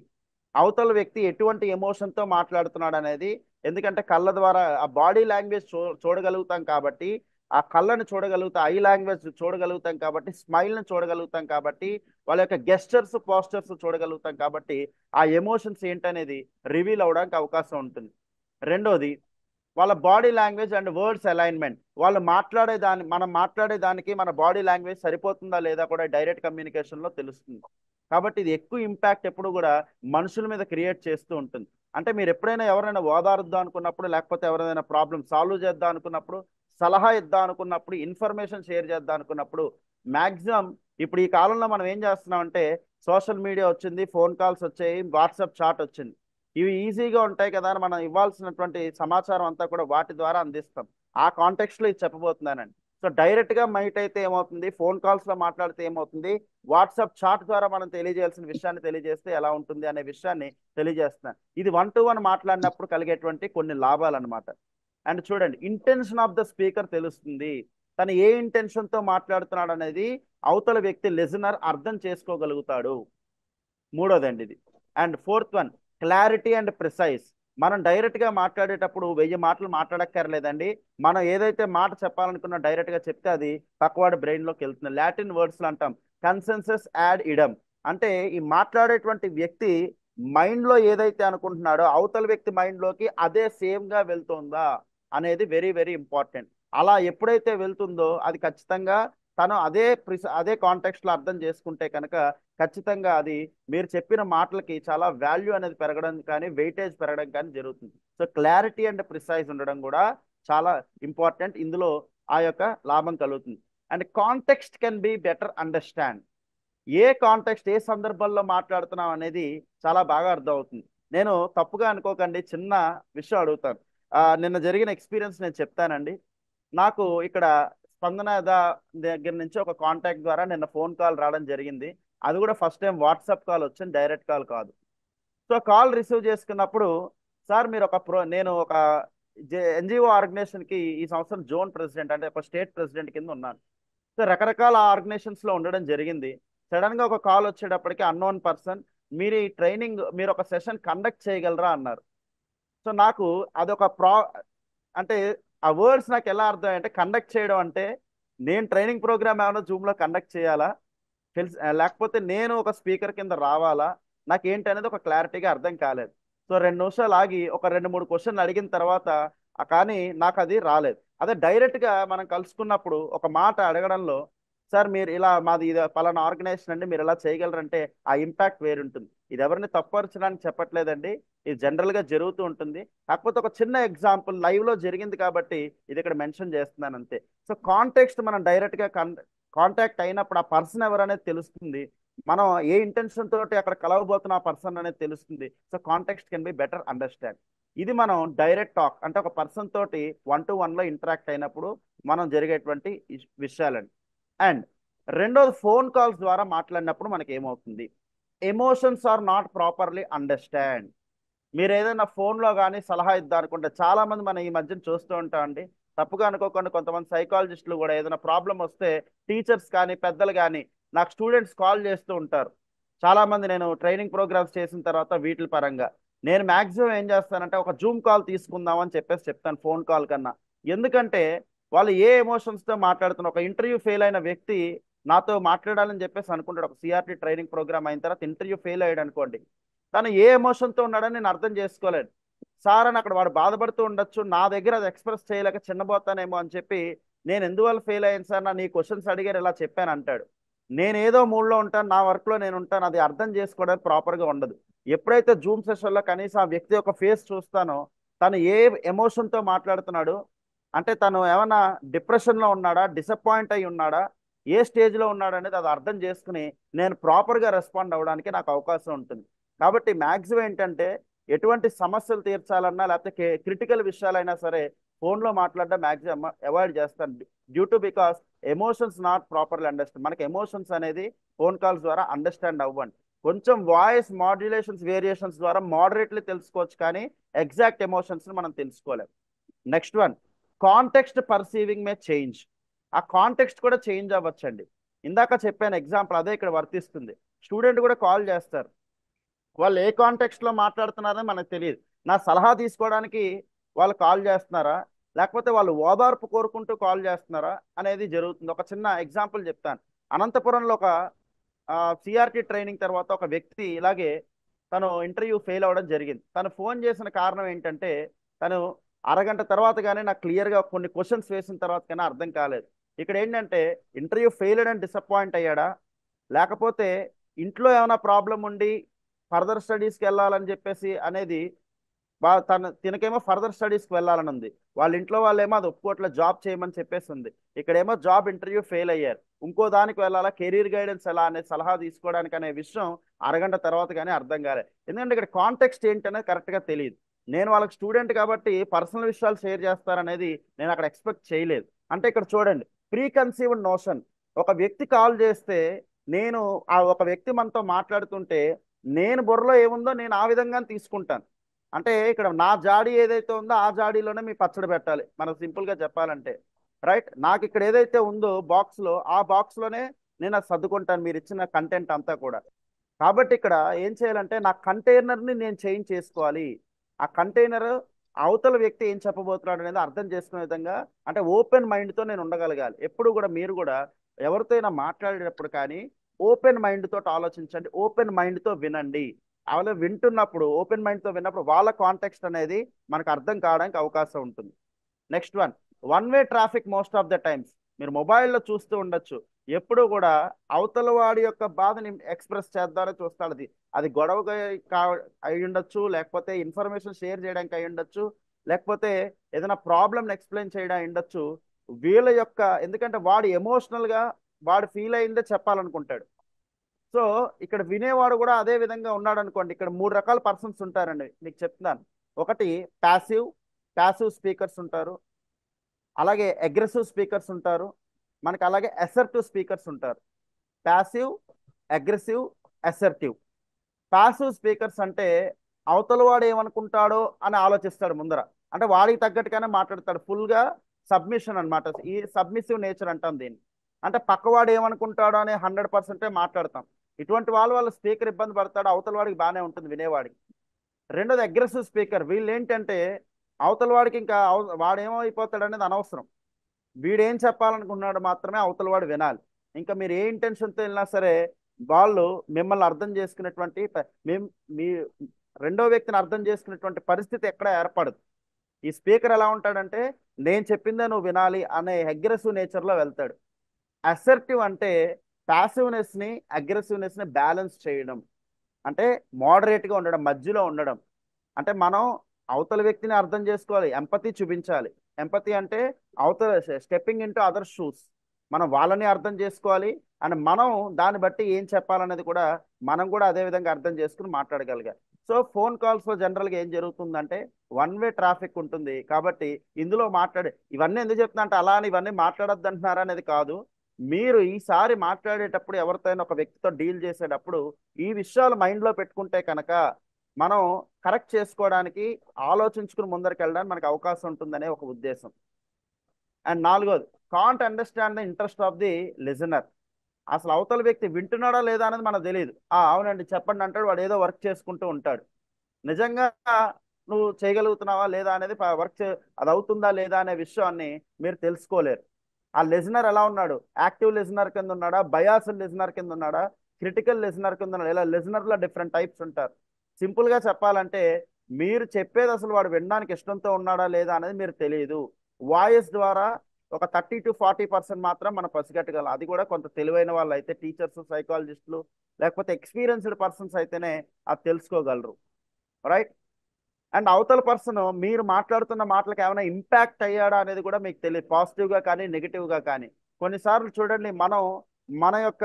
అవతల వ్యక్తి ఎటువంటి ఎమోషన్తో మాట్లాడుతున్నాడు అనేది, ఎందుకంటే కళ్ళ ద్వారా ఆ బాడీ లాంగ్వేజ్ చూడగలుగుతాం కాబట్టి, ఆ కళ్ళను చూడగలుగుతాం, ఐ లాంగ్వేజ్ చూడగలుగుతాం కాబట్టి, స్మైల్ని చూడగలుగుతాం కాబట్టి, వాళ్ళ యొక్క గెస్టర్స్, పోస్టర్స్ చూడగలుగుతాం కాబట్టి ఆ ఎమోషన్స్ ఏంటనేది రివీల్ అవడానికి అవకాశం ఉంటుంది. రెండోది వాళ్ళ body language and words alignment. మనం మాట్లాడే దానికి మన బాడీ లాంగ్వేజ్ సరిపోతుందా లేదా కూడా డైరెక్ట్ కమ్యూనికేషన్లో తెలుస్తుంది. కాబట్టి ఇది ఎక్కువ ఇంపాక్ట్ ఎప్పుడు కూడా మనుషుల మీద క్రియేట్ చేస్తూ ఉంటుంది. అంటే మీరు ఎప్పుడైనా ఎవరైనా ఓదారుద్దాం అనుకున్నప్పుడు, లేకపోతే ఎవరైనా ప్రాబ్లం సాల్వ్ చేద్దాం అనుకున్నప్పుడు, సలహా ఇద్దాం అనుకున్నప్పుడు, ఇన్ఫర్మేషన్ షేర్ చేద్దాం అనుకున్నప్పుడు మ్యాక్సిమం ఇప్పుడు ఈ కాలంలో మనం ఏం చేస్తున్నామంటే, సోషల్ మీడియా వచ్చింది, ఫోన్ కాల్స్ వచ్చాయి, వాట్సాప్ చాట్ వచ్చింది. ఇవి ఈజీగా ఉంటాయి కదా అని మనం ఇవ్వాల్సినటువంటి సమాచారం అంతా కూడా వాటి ద్వారా అందిస్తాం. ఆ కాంటెక్స్ట్లో ఇది చెప్పబోతున్నానండి. సో డైరెక్ట్గా మైట్ అయితే ఏమవుతుంది, ఫోన్ కాల్స్లో మాట్లాడితే ఏమవుతుంది, వాట్సాప్ చాట్ ద్వారా మనం తెలియజేయాల్సిన విషయాన్ని తెలియజేస్తే ఎలా ఉంటుంది అనే విషయాన్ని తెలియజేస్తున్నాను. ఇది 1-to-1 మాట్లాడినప్పుడు కలిగేటువంటి కొన్ని లాభాలు అనమాట. అండ్ చూడండి, ఇంటెన్షన్ ఆఫ్ ద స్పీకర్ తెలుస్తుంది. తను ఏ ఇంటెన్షన్తో మాట్లాడుతున్నాడు అనేది అవతల వ్యక్తి లిజనర్ అర్థం చేసుకోగలుగుతాడు. మూడోదండి ఇది. And fourth one, clarity and precise. మనం డైరెక్ట్గా మాట్లాడేటప్పుడు 1000 మాటలు మాట్లాడక్కర్లేదండి. మనం ఏదైతే మాట చెప్పాలనుకున్నా డైరెక్ట్గా చెప్తే అది పక్కవాడి బ్రెయిన్లోకి వెళ్తుంది. లాటిన్ వర్డ్స్లో అంటాం కన్సెన్సస్ యాడ్ ఇడమ్. అంటే ఈ మాట్లాడేటువంటి వ్యక్తి మైండ్లో ఏదైతే అనుకుంటున్నాడో అవతల వ్యక్తి మైండ్లోకి అదే సేమ్గా వెళ్తుందా అనేది వెరీ వెరీ ఇంపార్టెంట్. అలా ఎప్పుడైతే వెళ్తుందో అది ఖచ్చితంగా తను అదే కాంటెక్స్ట్లో అర్థం చేసుకుంటే కనుక ఖచ్చితంగా అది మీరు చెప్పిన మాటలకి చాలా వాల్యూ అనేది పెరగడం కానీ, వెయిటేజ్ పెరగడం కానీ జరుగుతుంది. సో క్లారిటీ అండ్ ప్రిసైజ్ ఉండడం కూడా చాలా ఇంపార్టెంట్. ఇందులో ఆ యొక్క లాభం కలుగుతుంది. And context can be better understand. ఏ కాంటెక్స్ట్, ఏ సందర్భంలో మాట్లాడుతున్నాం అనేది చాలా బాగా అర్థం అవుతుంది. నేను తప్పుగా అనుకోకండి, చిన్న విషయం అడుగుతాను. నిన్న జరిగిన ఎక్స్పీరియన్స్ నేను చెప్తానండి. నాకు ఇక్కడ దగ్గర నుంచి ఒక కాంటాక్ట్ ద్వారా నిన్న ఫోన్ కాల్ రావడం జరిగింది. అది కూడా ఫస్ట్ టైం వాట్సాప్ కాల్ వచ్చింది, డైరెక్ట్ కాల్ కాదు. సో కాల్ రిసీవ్ చేసుకున్నప్పుడు, సార్ మీరు నేను ఒక ఎన్జిఓ ఆర్గనైజేషన్కి ఈ సంవత్సరం జోన్ ప్రెసిడెంట్, అంటే ఒక స్టేట్ ప్రెసిడెంట్ కింద ఉన్నాను. సో రకరకాల ఆర్గనైజేషన్స్లో ఉండడం జరిగింది. సడన్గా ఒక కాల్ వచ్చేటప్పటికి అన్నోన్ పర్సన్, మీరు ఈ ట్రైనింగ్, మీరు ఒక సెషన్ కండక్ట్ చేయగలరా అన్నారు. సో నాకు అదొక అంటే ఆ వర్డ్స్ నాకు ఎలా అర్థం అంటే, కండక్ట్ చేయడం అంటే నేను ట్రైనింగ్ ప్రోగ్రామ్ ఏమైనా జూమ్లో కండక్ట్ చేయాలా, లేకపోతే నేను ఒక స్పీకర్ కింద రావాలా, నాకేంటి అనేది ఒక క్లారిటీగా అర్థం కాలేదు. సో 2 నిమిషాలు ఆగి ఒక 2-3 క్వశ్చన్లు అడిగిన తర్వాత కానీ నాకు అది రాలేదు. అదే డైరెక్ట్గా మనం కలుసుకున్నప్పుడు ఒక మాట అడగడంలో, సార్ మీరు ఇలా మాది ఇది పలానా ఆర్గనైజేషన్ అండి, మీరు ఇలా చేయగలరంటే ఆ ఇంపాక్ట్ వేరుంటుంది. ఇది ఎవరిని తప్పుపరచడానికి చెప్పట్లేదండి, ఇది జనరల్ గా జరుగుతూ ఉంటుంది. కాకపోతే ఒక చిన్న ఎగ్జాంపుల్ లైవ్ లో జరిగింది కాబట్టి ఇది ఇక్కడ మెన్షన్ చేస్తున్నాను అంతే. సో కాంటెక్స్ట్ మనం డైరెక్ట్ గా కాంటాక్ట్ అయినప్పుడు ఆ పర్సన్ ఎవరనేది తెలుస్తుంది, మనం ఏ ఇంటెన్షన్ తోటి అక్కడ కలవబోతున్న ఆ పర్సన్ అనేది తెలుస్తుంది. So context can be better understand. ఇది మనం డైరెక్ట్ టాక్ అంటే ఒక పర్సన్ తోటి 1-to-1 లో ఇంటరాక్ట్ అయినప్పుడు మనం జరిగేటువంటి విషయాలండి. అండ్ రెండోది ఫోన్ కాల్స్ ద్వారా మాట్లాడినప్పుడు మనకి ఏమవుతుంది, emotions are not properly understand. మీరు ఏదైనా ఫోన్లో కానీ సలహా ఇద్దాం అనుకుంటే, చాలా మంది మనం ఈ మధ్యన చూస్తూ ఉంటాం అండి, తప్పుగా అనుకోకుండా కొంతమంది సైకాలజిస్టులు కూడా ఏదైనా ప్రాబ్లం వస్తే టీచర్స్ కానీ పెద్దలు కానీ నాకు స్టూడెంట్స్ కాల్ చేస్తూ ఉంటారు. చాలా మంది నేను ట్రైనింగ్ ప్రోగ్రామ్స్ చేసిన తర్వాత వీటి పరంగా నేను మాక్సిమం ఏం చేస్తానంటే ఒక జూమ్ కాల్ తీసుకుందాం అని చెప్పేసి చెప్తాను ఫోన్ కాల్ కన్నా. ఎందుకంటే వాళ్ళు ఏ ఎమోషన్స్తో మాట్లాడుతున్న, ఒక ఇంటర్వ్యూ ఫెయిల్ అయిన వ్యక్తి నాతో మాట్లాడాలని చెప్పేసి అనుకుంటాడు. ఒక సిఆర్టీ ట్రైనింగ్ ప్రోగ్రామ్ అయిన తర్వాత ఇంటర్వ్యూ ఫెయిల్ అయ్యాడు అనుకోండి, తను ఏ ఎమోషన్తో ఉన్నాడని నేను అర్థం చేసుకోలేను. సార్ అని అక్కడ వాడు బాధపడుతూ ఉండొచ్చు, నా దగ్గర అది ఎక్స్ప్రెస్ చేయలేక చిన్నపోతానేమో అని చెప్పి, నేను ఎందువల్ల ఫెయిల్ అయ్యాను సార్, నా నీ క్వశ్చన్స్ అడిగారు ఇలా చెప్పాను అంటాడు. నేను ఏదో మూడ్లో ఉంటాను, నా వర్క్లో నేను ఉంటాను, అది అర్థం చేసుకోవడానికి ప్రాపర్గా ఉండదు. ఎప్పుడైతే జూమ్ సెషన్లో కనీసం ఆ వ్యక్తి యొక్క ఫేస్ చూస్తానో, తను ఏ ఎమోషన్తో మాట్లాడుతున్నాడు, అంటే తను ఏమైనా డిప్రెషన్లో ఉన్నాడా, డిసప్పాయింట్ అయి ఉన్నాడా, ఏ స్టేజ్లో ఉన్నాడు అనేది అది అర్థం చేసుకుని నేను ప్రాపర్గా రెస్పాండ్ అవ్వడానికి నాకు అవకాశం ఉంటుంది. కాబట్టి మ్యాక్సిమం ఏంటంటే ఎటువంటి సమస్యలు తీర్చాలన్నా లేకపోతే క్రిటికల్ విషయాలైనా సరే ఫోన్లో మాట్లాడడం మ్యాక్సిమం అవాయిడ్ చేస్తాను. Due to because emotions not properly understand. మనకి ఎమోషన్స్ అనేది ఫోన్ కాల్స్ ద్వారా అండర్స్టాండ్ అవ్వండి. కొంచెం వాయిస్ మాడ్యులేషన్స్ వేరియేషన్స్ ద్వారా మోడరేట్లీ తెలుసుకోవచ్చు, కానీ ఎగ్జాక్ట్ ఎమోషన్స్ని మనం తెలుసుకోలేం. Next one, context perceiving may change. ఆ కాంటెక్స్ట్ కూడా చేంజ్ అవ్వచ్చండి. ఇందాక చెప్పాను ఎగ్జాంపుల్, అదే ఇక్కడ వర్తిస్తుంది. స్టూడెంట్ కూడా కాల్ చేస్తారు, వాళ్ళు ఏ కాంటెక్స్ట్లో మాట్లాడుతున్నారని మనకు తెలియదు. నా సలహా తీసుకోవడానికి వాళ్ళు కాల్ చేస్తున్నారా, లేకపోతే వాళ్ళు ఓదార్పు కోరుకుంటూ కాల్ చేస్తున్నారా అనేది జరుగుతుంది. ఒక చిన్న ఎగ్జాంపుల్ చెప్తాను. అనంతపురంలో ఒక సిఆర్టీ ట్రైనింగ్ తర్వాత ఒక వ్యక్తి ఇలాగే తను ఇంటర్వ్యూ ఫెయిల్ అవ్వడం జరిగింది. తను ఫోన్ చేసిన కారణం ఏంటంటే, తను అరగంట తర్వాత కానీ నాకు క్లియర్గా కొన్ని క్వశ్చన్స్ వేసిన తర్వాత కానీ అర్థం కాలేదు. ఇక్కడ ఏంటంటే ఇంటర్వ్యూ ఫెయిల్ అని డిసప్పాయింట్ అయ్యాడా, లేకపోతే ఇంట్లో ఏమైనా ప్రాబ్లం ఉండి ఫర్దర్ స్టడీస్కి వెళ్ళాలని చెప్పేసి అనేది, తినకేమో ఫర్దర్ స్టడీస్కి వెళ్ళాలని ఉంది, వాళ్ళ ఇంట్లో వాళ్ళేమో అది ఒప్పుకోట్ల జాబ్ చేయమని చెప్పేసి ఉంది. ఇక్కడేమో జాబ్ ఇంటర్వ్యూ ఫెయిల్ అయ్యారు, ఇంకో దానికి వెళ్ళాలా, కెరీర్ గైడెన్స్ ఎలా అనే సలహా తీసుకోవడానికి అనే విషయం అరగంట తర్వాత కానీ అర్థం కాలేదు. ఎందుకంటే ఇక్కడ కాంటెక్స్ట్ ఏంటనేది కరెక్ట్గా తెలియదు. నేను వాళ్ళకి స్టూడెంట్ కాబట్టి పర్సనల్ విషయాలు షేర్ చేస్తారనేది నేను అక్కడ ఎక్స్పెక్ట్ చేయలేదు. అంటే ఇక్కడ చూడండి, ప్రీ కన్సీవ్డ్ నోషన్. ఒక వ్యక్తి కాల్ చేస్తే నేను ఆ ఒక వ్యక్తి మనతో మాట్లాడుతుంటే నేను బుర్రలో ఏముందో నేను ఆ విధంగా తీసుకుంటాను. అంటే ఇక్కడ నా జాడీ ఏదైతే ఉందో ఆ జాడీలోనే మీ పచ్చడి పెట్టాలి, మనం సింపుల్గా చెప్పాలంటే. రైట్, నాకు ఇక్కడ ఏదైతే ఉందో బాక్స్లో, ఆ బాక్స్లోనే నేను అది సర్దుకుంటాను మీరు ఇచ్చిన కంటెంట్ అంతా కూడా. కాబట్టి ఇక్కడ ఏం చేయాలంటే నా కంటైనర్ని నేను చేంజ్ చేసుకోవాలి. ఆ కంటైనర్ అవతల వ్యక్తి ఏం చెప్పబోతున్నాడు అనేది అర్థం చేసుకునే విధంగా, అంటే ఓపెన్ మైండ్తో నేను ఉండగలగాలి. ఎప్పుడు కూడా మీరు కూడా ఎవరితో అయినా మాట్లాడేటప్పుడు కానీ ఓపెన్ మైండ్తో ఆలోచించండి, ఓపెన్ మైండ్తో వినండి. అలా వింటున్నప్పుడు ఓపెన్ మైండ్తో విన్నప్పుడు వాళ్ళ కాంటెక్స్ట్ అనేది మనకు అర్థం కావడానికి అవకాశం ఉంటుంది. Next one way traffic most of the times. మీరు మొబైల్లో చూస్తూ ఉండొచ్చు, ఎప్పుడు కూడా అవతల వాడి యొక్క బాధని ఎక్స్ప్రెస్ చేద్దామని చూస్తాడు. అది అది గొడవగా అయి ఉండొచ్చు, లేకపోతే ఇన్ఫర్మేషన్ షేర్ చేయడానికి అయి ఉండొచ్చు, లేకపోతే ఏదైనా ప్రాబ్లమ్ని ఎక్స్ప్లెయిన్ చేయడం అయి ఉండొచ్చు. వీళ్ళ యొక్క, ఎందుకంటే వాడు ఎమోషనల్గా వాడు ఫీల్ అయిందే చెప్పాలనుకుంటాడు. సో ఇక్కడ వినేవాడు కూడా అదే విధంగా ఉన్నాడు అనుకోండి. ఇక్కడ 3 రకాల పర్సన్స్ ఉంటారండి, మీకు చెప్తున్నాను. ఒకటి ప్యాసివ్ స్పీకర్స్ ఉంటారు, అలాగే అగ్రెసివ్ స్పీకర్స్ ఉంటారు, మనకి అలాగే అసర్టివ్ స్పీకర్స్ ఉంటారు. Passive, aggressive, assertive. Passive speakers అంటే అవతల వాడు ఏమనుకుంటాడో అని ఆలోచిస్తాడు ముందర, అంటే వాడికి తగ్గట్టుగానే మాట్లాడతాడు, ఫుల్గా సబ్మిషన్ అనమాట. ఈ సబ్మిసివ్ నేచర్ అంటాం దీన్ని. అంటే పక్కవాడు ఏమనుకుంటాడో అని 100% మాట్లాడతాం. ఇటువంటి వాళ్ళ స్పీకర్ ఇబ్బంది పడతాడు, అవతల వాడికి బాగానే ఉంటుంది వినేవాడికి. రెండోది అగ్రెసివ్ స్పీకర్. వీళ్ళు ఏంటంటే అవతల వాడికి ఇంకా వాడేమో అయిపోతాడు అనేది అనవసరం, వీడేం చెప్పాలనుకున్నాడు మాత్రమే అవతల వాడు వినాలి. ఇంకా మీరు ఏ ఇంటెన్షన్తో వెళ్ళినా సరే వాళ్ళు మిమ్మల్ని అర్థం చేసుకునేటువంటి మీ రెండో వ్యక్తిని అర్థం చేసుకునేటువంటి పరిస్థితి ఎక్కడ ఏర్పడదు. ఈ స్పీకర్ ఎలా ఉంటాడంటే నేను చెప్పిందే నువ్వు వినాలి అనే అగ్రెసివ్ నేచర్లో వెళ్తాడు. అసర్టివ్ అంటే ప్యాసివ్నెస్ని అగ్రెసివ్నెస్ని బ్యాలెన్స్ చేయడం. అంటే మోడరేట్గా ఉండడం, మధ్యలో ఉండడం. అంటే మనం అవతల వ్యక్తిని అర్థం చేసుకోవాలి, ఎంపతి చూపించాలి. ఎంపతి అంటే అవతల స్టెప్పింగ్ ఇంటూ అదర్ షూస్, మనం వాళ్ళని అర్థం చేసుకోవాలి. అండ్ మనం దాన్ని బట్టి ఏం చెప్పాలనేది కూడా మనం కూడా అదే విధంగా అర్థం చేసుకుని మాట్లాడగలిగాలి. సో ఫోన్ కాల్స్లో జనరల్గా ఏం జరుగుతుందంటే వన్ వే ట్రాఫిక్ ఉంటుంది. కాబట్టి ఇందులో ఇవన్నీ ఎందుకు చెప్తున్నా అంటే అలా అని ఇవన్నీ మాట్లాడొద్దు అంటున్నారా అనేది కాదు. మీరు ఈసారి మాట్లాడేటప్పుడు ఎవరితోనైనా ఒక వ్యక్తితో డీల్ చేసేటప్పుడు ఈ విషయాలు మైండ్లో పెట్టుకుంటే కనుక మనం కరెక్ట్ చేసుకోవడానికి, ఆలోచించుకుని ముందరికి వెళ్ళడానికి మనకు అవకాశం ఉంటుందనే ఒక ఉద్దేశం. అండ్ నాలుగోది, can't understand the interest of the listener. అసలు అవతల వ్యక్తి వింటున్నాడా లేదా అనేది మనకు తెలియదు. అవునండి చెప్పండి అంటాడు, వాడు ఏదో వర్క్ చేసుకుంటూ ఉంటాడు. నిజంగా నువ్వు చేయగలుగుతున్నావా లేదా అనేది అది అవుతుందా లేదా అనే విషయాన్ని మీరు తెలుసుకోలేరు. ఆ లిజనర్ ఎలా ఉన్నాడు, యాక్టివ్ లిజనర్ కింద ఉన్నాడా, బయాస్డ్ లిజనర్ కింద ఉన్నాడా, క్రిటికల్ లిజనర్ కింద ఉన్నాడా, ఇలా లిజనర్లో డిఫరెంట్ టైప్స్ ఉంటారు. సింపుల్గా చెప్పాలంటే మీరు చెప్పేది అసలు వాడు వినడానికి ఇష్టంతో ఉన్నాడా లేదా అనేది మీరు తెలియదు. వాయిస్ ద్వారా ఒక 30 to 40% మాత్రం మనం పసిగట్టగలం. అది కూడా కొంత తెలివైన వాళ్ళు అయితే, టీచర్స్, సైకాలజిస్టులు, లేకపోతే ఎక్స్పీరియన్స్డ్ పర్సన్స్ అయితేనే అది తెలుసుకోగలరు. రైట్. అండ్ అవతల పర్సన్ మీరు మాట్లాడుతున్న మాటలకు ఏమైనా ఇంపాక్ట్ అయ్యాడా అనేది కూడా మీకు తెలియదు, పాజిటివ్గా కానీ నెగిటివ్గా కానీ. కొన్నిసార్లు చూడండి, మనం మన యొక్క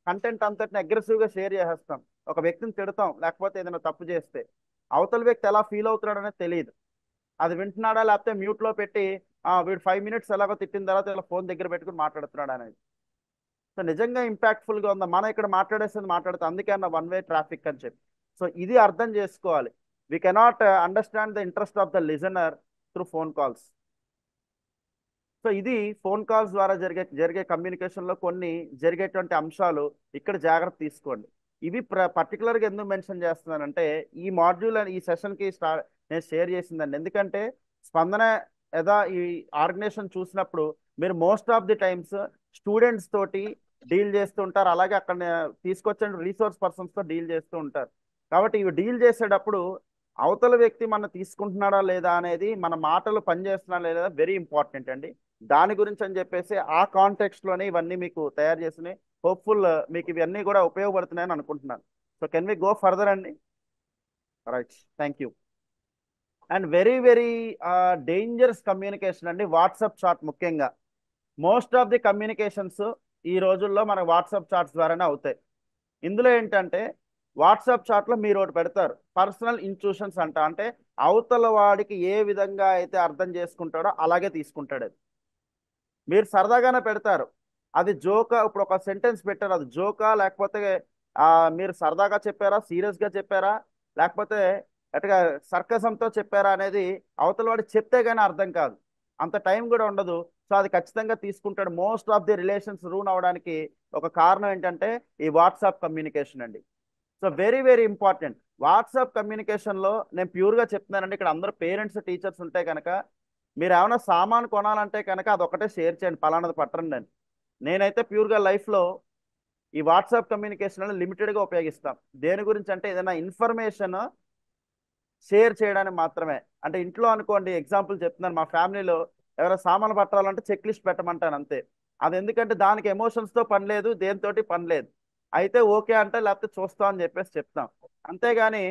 కంటెంట్ అంతటిని అగ్రెసివ్గా షేర్ చేసేస్తాం. ఒక వ్యక్తిని తిడతాం, లేకపోతే ఏదైనా తప్పు చేస్తే అవతల వ్యక్తి ఎలా ఫీల్ అవుతున్నాడు అనేది తెలియదు. అది వింటున్నాడా లేకపోతే మ్యూట్లో పెట్టి వీడు 5 minutes ఎలాగో తిట్టిన తర్వాత ఇలా ఫోన్ దగ్గర పెట్టుకుని మాట్లాడుతున్నాడు అనేది. సో నిజంగా ఇంపాక్ట్ఫుల్గా ఉందా, మనం ఇక్కడ మాట్లాడుతాం, అందుకే అన్న వన్ వే ట్రాఫిక్ అని చెప్పి. సో ఇది అర్థం చేసుకోవాలి. we cannot understand the interest of the listener through phone calls. So ఇది ఫోన్ కాల్స్ ద్వారా జరిగే కమ్యూనికేషన్లో కొన్ని జరిగేటువంటి అంశాలు. ఇక్కడ జాగ్రత్త తీసుకోండి. ఇవి పర్టికులర్గా ఎందుకు మెన్షన్ చేస్తున్నానంటే ఈ మాడ్యూల్ ఈ సెషన్కి నేను షేర్ చేసిందండి. ఎందుకంటే స్పందన ఏదా ఈ ఆర్గనైజేషన్ చూసినప్పుడు మీరు most of the times students తోటి డీల్ చేస్తూ ఉంటారు, అలాగే అక్కడ తీసుకొచ్చిన రీసోర్స్ పర్సన్స్తో డీల్ చేస్తూ ఉంటారు. కాబట్టి ఇవి డీల్ చేసేటప్పుడు అవతల వ్యక్తి మన తీసుకుంటున్నాడా లేదా అనేది, మన మాటలు పనిచేస్తున్నా లేదా వెరీ ఇంపార్టెంట్ అండి. దాని గురించి అని చెప్పేసి ఆ కాంటెక్స్ట్లోనే ఇవన్నీ మీకు తయారు చేసినాయి. హోప్ఫుల్ మీకు ఇవన్నీ కూడా ఉపయోగపడుతున్నాయని అనుకుంటున్నాను. So can we go further అండి? Right, thank you. And very very dangerous communication అండి వాట్సాప్ చాట్. ముఖ్యంగా మోస్ట్ ఆఫ్ ది కమ్యూనికేషన్స్ ఈ రోజుల్లో మన వాట్సాప్ చాట్స్ ద్వారానే అవుతాయి. ఇందులో ఏంటంటే వాట్సాప్ చాట్లో మీరు ఒకటి పెడతారు, పర్సనల్ ఇన్స్ట్రక్షన్స్ అంటే అవతల వాడికి ఏ విధంగా అయితే అర్థం చేసుకుంటాడో అలాగే తీసుకుంటాడు. అది మీరు సరదాగానే పెడతారు, అది జోకా. ఇప్పుడు ఒక సెంటెన్స్ పెట్టారు, అది జోకా లేకపోతే మీరు సరదాగా చెప్పారా, సీరియస్గా చెప్పారా, లేకపోతే అటుగా సర్కసంతో చెప్పారా అనేది అవతల వాడు చెప్తే కానీ అర్థం కాదు, అంత టైం కూడా ఉండదు. సో అది ఖచ్చితంగా తీసుకుంటాడు. Most of the relations ruin అవడానికి ఒక కారణం ఏంటంటే ఈ వాట్సాప్ కమ్యూనికేషన్ అండి. So very very important. WhatsApp కమ్యూనికేషన్లో నేను ప్యూర్గా చెప్తున్నానండి, ఇక్కడ అందరూ పేరెంట్స్, టీచర్స్ ఉంటే కనుక మీరు ఏమైనా సామాన్ కొనాలంటే కనుక అదొకటే షేర్ చేయండి, పలానాది పట్టండి అని. నేనైతే ప్యూర్గా లైఫ్లో ఈ వాట్సాప్ కమ్యూనికేషన్ లిమిటెడ్గా ఉపయోగిస్తాం. దేని గురించి అంటే ఏదైనా ఇన్ఫర్మేషన్ షేర్ చేయడానికి మాత్రమే. అంటే ఇంట్లో అనుకోండి, ఎగ్జాంపుల్ చెప్తున్నాను, మా ఫ్యామిలీలో ఎవరైనా సామాన్లు పట్టాలంటే చెక్ లిస్ట్ పెట్టమంటాను అంతే. అది ఎందుకంటే దానికి ఎమోషన్స్తో పని లేదు, దేనితోటి పని లేదు. అయితే ఓకే అంటే, లేకపోతే చూస్తాం అని చెప్పేసి చెప్తాం. అంతేగాని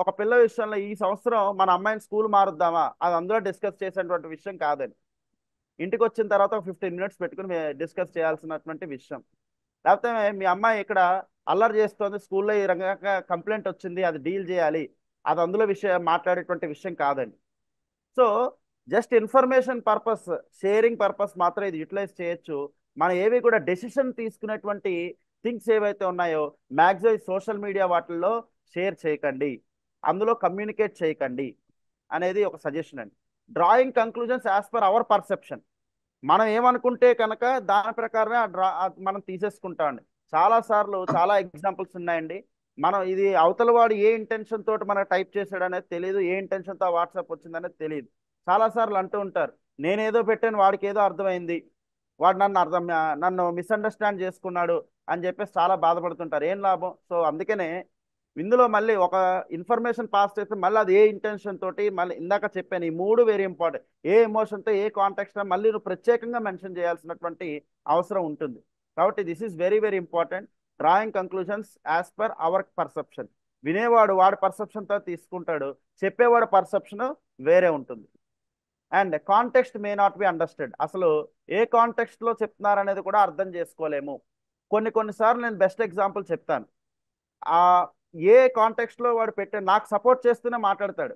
ఒక పిల్ల విషయంలో ఈ సంవత్సరం మన అమ్మాయిని స్కూల్ మారుద్దామా, అది అందులో డిస్కస్ చేసేటువంటి విషయం కాదని. ఇంటికి వచ్చిన తర్వాత 15 minutes పెట్టుకుని డిస్కస్ చేయాల్సినటువంటి విషయం. లేకపోతే మీ అమ్మాయి ఇక్కడ అల్లరి చేస్తుంది, స్కూల్లో ఈ రకంగా కంప్లైంట్ వచ్చింది, అది డీల్ చేయాలి, అది అందులో మాట్లాడేటువంటి విషయం కాదండి. So just information purpose, sharing purpose మాత్రం ఇది యూటిలైజ్ చేయొచ్చు. మనం ఏవి కూడా డెసిషన్ తీసుకునేటువంటి థింగ్స్ ఏవైతే ఉన్నాయో మ్యాక్సిమం సోషల్ మీడియా వాటిల్లో షేర్ చేయకండి, అందులో కమ్యూనికేట్ చేయకండి అనేది ఒక సజెషన్ అండి. Drawing conclusions as per our perception. మనం ఏమనుకుంటే కనుక దాని ప్రకారమే మనం తీసేసుకుంటామండి. చాలాసార్లు చాలా ఎగ్జాంపుల్స్ ఉన్నాయండి. మనం ఇది అవతల వాడు ఏ ఇంటెన్షన్ తోటి మనకు టైప్ చేశాడు అనేది తెలియదు, ఏ ఇంటెన్షన్తో వాట్సాప్ వచ్చిందనేది తెలియదు. చాలాసార్లు అంటూ ఉంటారు, నేనేదో పెట్టాను వాడికి ఏదో అర్థమైంది, వాడు నన్ను మిస్అండర్స్టాండ్ చేసుకున్నాడు అని చెప్పేసి చాలా బాధపడుతుంటారు. ఏం లాభం? సో అందుకనే ఇందులో మళ్ళీ ఒక ఇన్ఫర్మేషన్ పాస్ చేస్తే మళ్ళీ అది ఏ ఇంటెన్షన్ తోటి, మళ్ళీ ఇందాక చెప్పాను ఈ మూడు వెరీ ఇంపార్టెంట్. ఏ ఎమోషన్తో, ఏ కాంటెక్స్ట్ మళ్ళీ నువ్వు ప్రత్యేకంగా మెన్షన్ చేయాల్సినటువంటి అవసరం ఉంటుంది. కాబట్టి this is very very important. Drawing conclusions as per our perception. వినేవాడు వాడి పర్సెప్షన్తో తీసుకుంటాడు, చెప్పేవాడు పర్సెప్షన్ వేరే ఉంటుంది. And context may not be understood. అసలు ఏ కాంటెక్స్ట్లో చెప్తున్నారు అనేది కూడా అర్థం చేసుకోలేము. కొన్నిసార్లు నేను బెస్ట్ ఎగ్జాంపుల్ చెప్తాను. ఆ ఏ కాంటెక్స్ట్లో వాడు పెట్టే నాకు సపోర్ట్ చేస్తూనే మాట్లాడతాడు,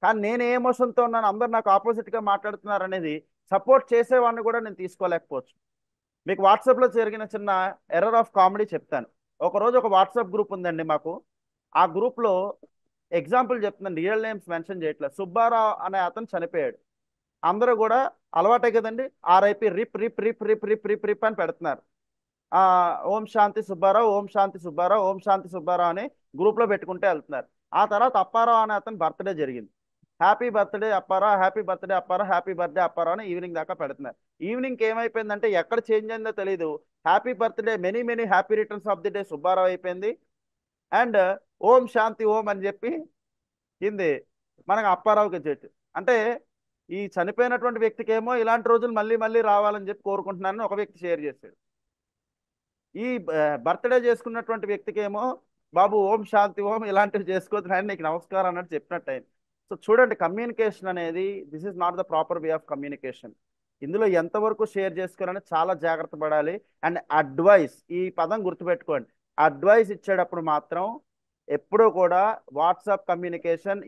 కానీ నేను ఏ ఎమోషన్తో ఉన్నాను, అందరు నాకు ఆపోజిట్గా మాట్లాడుతున్నారు అనేది సపోర్ట్ చేసేవాడిని కూడా నేను తీసుకోలేకపోవచ్చు. మీకు వాట్సాప్లో జరిగిన చిన్న ఎర్రర్ ఆఫ్ కామెడీ చెప్తాను. ఒకరోజు ఒక వాట్సాప్ గ్రూప్ ఉందండి మాకు. ఆ గ్రూప్లో ఎగ్జాంపుల్ చెప్తున్నాను, రియల్ నేమ్స్ మెన్షన్ చేయట్లేదు, సుబ్బారావు అనే అతను చనిపోయాడు. అందరూ కూడా అలవాటే కదండి, ఆర్ఐపి రిప్ రిప్ రిప్ రిప్ రిప్ రిప్ రిప్ అని పెడుతున్నారు. ఓం శాంతి సుబ్బారావు, ఓం శాంతి సుబ్బారావు, ఓం శాంతి సుబ్బారావు అని గ్రూప్లో పెట్టుకుంటే వెళ్తున్నారు. ఆ తర్వాత అప్పారావు అనే అతను బర్త్డే జరిగింది. Happy birthday Apparao, happy birthday Apparao, happy birthday Apparao అని ఈవినింగ్ దాకా పెడుతున్నారు. ఈవినింగ్ ఏమైపోయిందంటే ఎక్కడ చేంజ్ అయిందో తెలియదు, happy birthday many many happy returns of the day Subbarao అయిపోయింది. అండ్ ఓం శాంతి ఓం అని చెప్పి కింది మనకు అప్పారావుకి చెట్టు. అంటే ఈ చనిపోయినటువంటి వ్యక్తికి ఏమో ఇలాంటి రోజులు మళ్ళీ మళ్ళీ రావాలని చెప్పి కోరుకుంటున్నానని ఒక వ్యక్తి షేర్ చేశాడు. ఈ బర్త్డే చేసుకున్నటువంటి వ్యక్తికి ఏమో బాబు ఓం శాంతి ఓం ఇలాంటివి చేసుకోవద్దు, నీకు నమస్కారం అన్నట్టు చెప్పినట్టు అయింది. సో చూడండి, కమ్యూనికేషన్ అనేది this is not the proper way of communication. ఇందులో ఎంతవరకు షేర్ చేసుకోవాలని చాలా జాగ్రత్త పడాలి. అండ్ అడ్వైస్, ఈ పదం గుర్తుపెట్టుకోండి, అడ్వైస్ ఇచ్చేటప్పుడు మాత్రం ఎప్పుడూ కూడా వాట్సాప్ కమ్యూనికేషన్,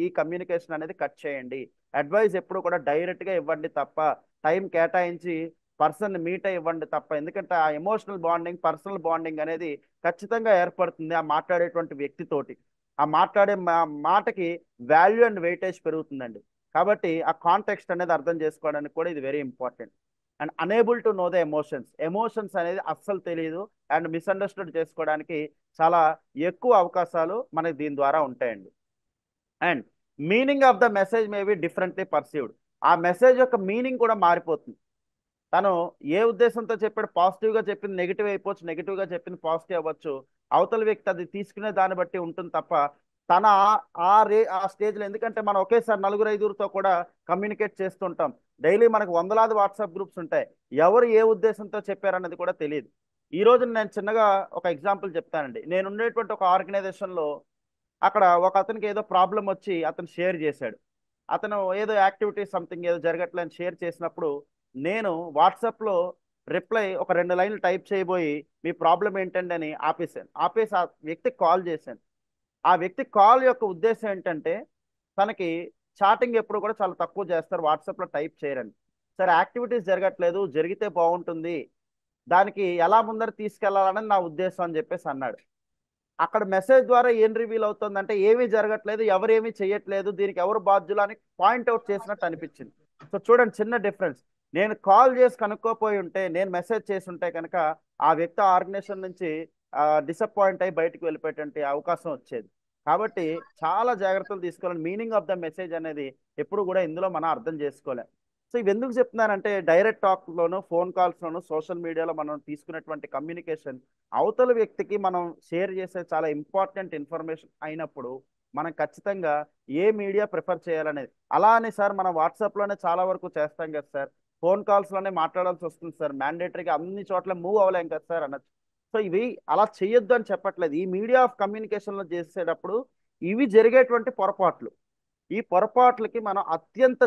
ఈ కమ్యూనికేషన్ అనేది కట్ చేయండి. అడ్వైస్ ఎప్పుడు కూడా డైరెక్ట్గా ఇవ్వండి తప్ప, టైం కేటాయించి పర్సన్ మీట్ అయ్యి ఇవ్వండి తప్ప. ఎందుకంటే ఆ ఎమోషనల్ బాండింగ్, పర్సనల్ బాండింగ్ అనేది ఖచ్చితంగా ఏర్పడుతుంది ఆ మాట్లాడేటువంటి వ్యక్తితోటి. ఆ మాట్లాడే మాటకి వాల్యూ అండ్ వెయిటేజ్ పెరుగుతుందండి. కాబట్టి ఆ కాంటెక్స్ట్ అనేది అర్థం చేసుకోవడానికి కూడా ఇది very important. And unable to know the emotions అనేది అస్సలు తెలియదు, అండ్ మిస్అండర్స్టూడ్ చేసుకోవడానికి చాలా ఎక్కువ అవకాశాలు మనకి దీని ద్వారా ఉంటాయండి. And meaning of the message may be differently perceived. ఆ మెసేజ్ యొక్క మీనింగ్ కూడా మారిపోతుంది. తను ఏ ఉద్దేశంతో చెప్పాడు, పాజిటివ్గా చెప్పింది నెగిటివ్ అయిపోవచ్చు, నెగిటివ్గా చెప్పింది పాజిటివ్ అవ్వచ్చు. అవతల వ్యక్తి అది తీసుకునే దాన్ని బట్టి ఉంటుంది తప్ప తన ఆ స్టేజ్లో, ఎందుకంటే మనం ఒకేసారి 4-5 కూడా కమ్యూనికేట్ చేస్తుంటాం. డైలీ మనకు వందలాది వాట్సాప్ గ్రూప్స్ ఉంటాయి, ఎవరు ఏ ఉద్దేశంతో చెప్పారన్నది కూడా తెలియదు. ఈ రోజు నేను చిన్నగా ఒక ఎగ్జాంపుల్ చెప్తానండి. నేను ఉండేటువంటి ఒక ఆర్గనైజేషన్లో అక్కడ ఒక అతనికి ఏదో ప్రాబ్లం వచ్చి అతను షేర్ చేశాడు. అతను ఏదో యాక్టివిటీ సంథింగ్ ఏదో జరగట్లేని షేర్ చేసినప్పుడు నేను వాట్సాప్లో రిప్లై ఒక 2 లైన్లు టైప్ చేయబోయి మీ ప్రాబ్లం ఏంటండి అని ఆపేసి ఆ వ్యక్తికి కాల్ చేశాను. ఆ వ్యక్తి కాల్ యొక్క ఉద్దేశం ఏంటంటే, తనకి చాటింగ్ ఎప్పుడు కూడా చాలా తక్కువ చేస్తారు, వాట్సాప్లో టైప్ చేయరండి. సరే యాక్టివిటీస్ జరగట్లేదు, జరిగితే బాగుంటుంది, దానికి ఎలా ముందర తీసుకెళ్లాలనేది నా ఉద్దేశం అని చెప్పేసి అన్నాడు. అక్కడ మెసేజ్ ద్వారా ఏం రివీల్ అవుతుందంటే ఏమీ జరగట్లేదు, ఎవరేమీ చేయట్లేదు, దీనికి ఎవరు బాధ్యులు అని పాయింట్అవుట్ చేసినట్టు అనిపించింది. సో చూడండి, చిన్న డిఫరెన్స్. నేను కాల్ చేసి కనుక్కోపోయి ఉంటే, నేను మెసేజ్ చేసి ఉంటే కనుక ఆ వ్యక్తి ఆర్గనైజేషన్ నుంచి డిసప్పాయింట్ అయ్యి బయటకు వెళ్ళిపోయేటువంటి అవకాశం వచ్చేది. కాబట్టి చాలా జాగ్రత్తలు తీసుకోవాలి. మీనింగ్ ఆఫ్ ద మెసేజ్ అనేది ఎప్పుడు కూడా ఇందులో మనం అర్థం చేసుకోవాలి. సో ఇవి ఎందుకు చెప్తున్నానంటే, డైరెక్ట్ టాక్లోను, ఫోన్ కాల్స్లోను, సోషల్ మీడియాలో మనం తీసుకునేటువంటి కమ్యూనికేషన్ అవతల వ్యక్తికి మనం షేర్ చేసే చాలా ఇంపార్టెంట్ ఇన్ఫర్మేషన్ అయినప్పుడు మనం ఖచ్చితంగా ఏ మీడియా ప్రిఫర్ చేయాలనేది. అలా అని సార్ మనం వాట్సాప్లోనే చాలా వరకు చేస్తాం కదా సార్, ఫోన్ కాల్స్లోనే మాట్లాడాల్సి వస్తుంది సార్, మ్యాండేటరీగా అన్ని చోట్ల మూవ్ అవ్వలేం కదా సార్ అనొచ్చు. సో ఇవి అలా చేయొద్దు అని చెప్పట్లేదు. ఈ మీడియా ఆఫ్ కమ్యూనికేషన్లో చేసేటప్పుడు ఇవి జరిగేటువంటి పొరపాట్లు, ఈ పొరపాట్లకి మనం అత్యంత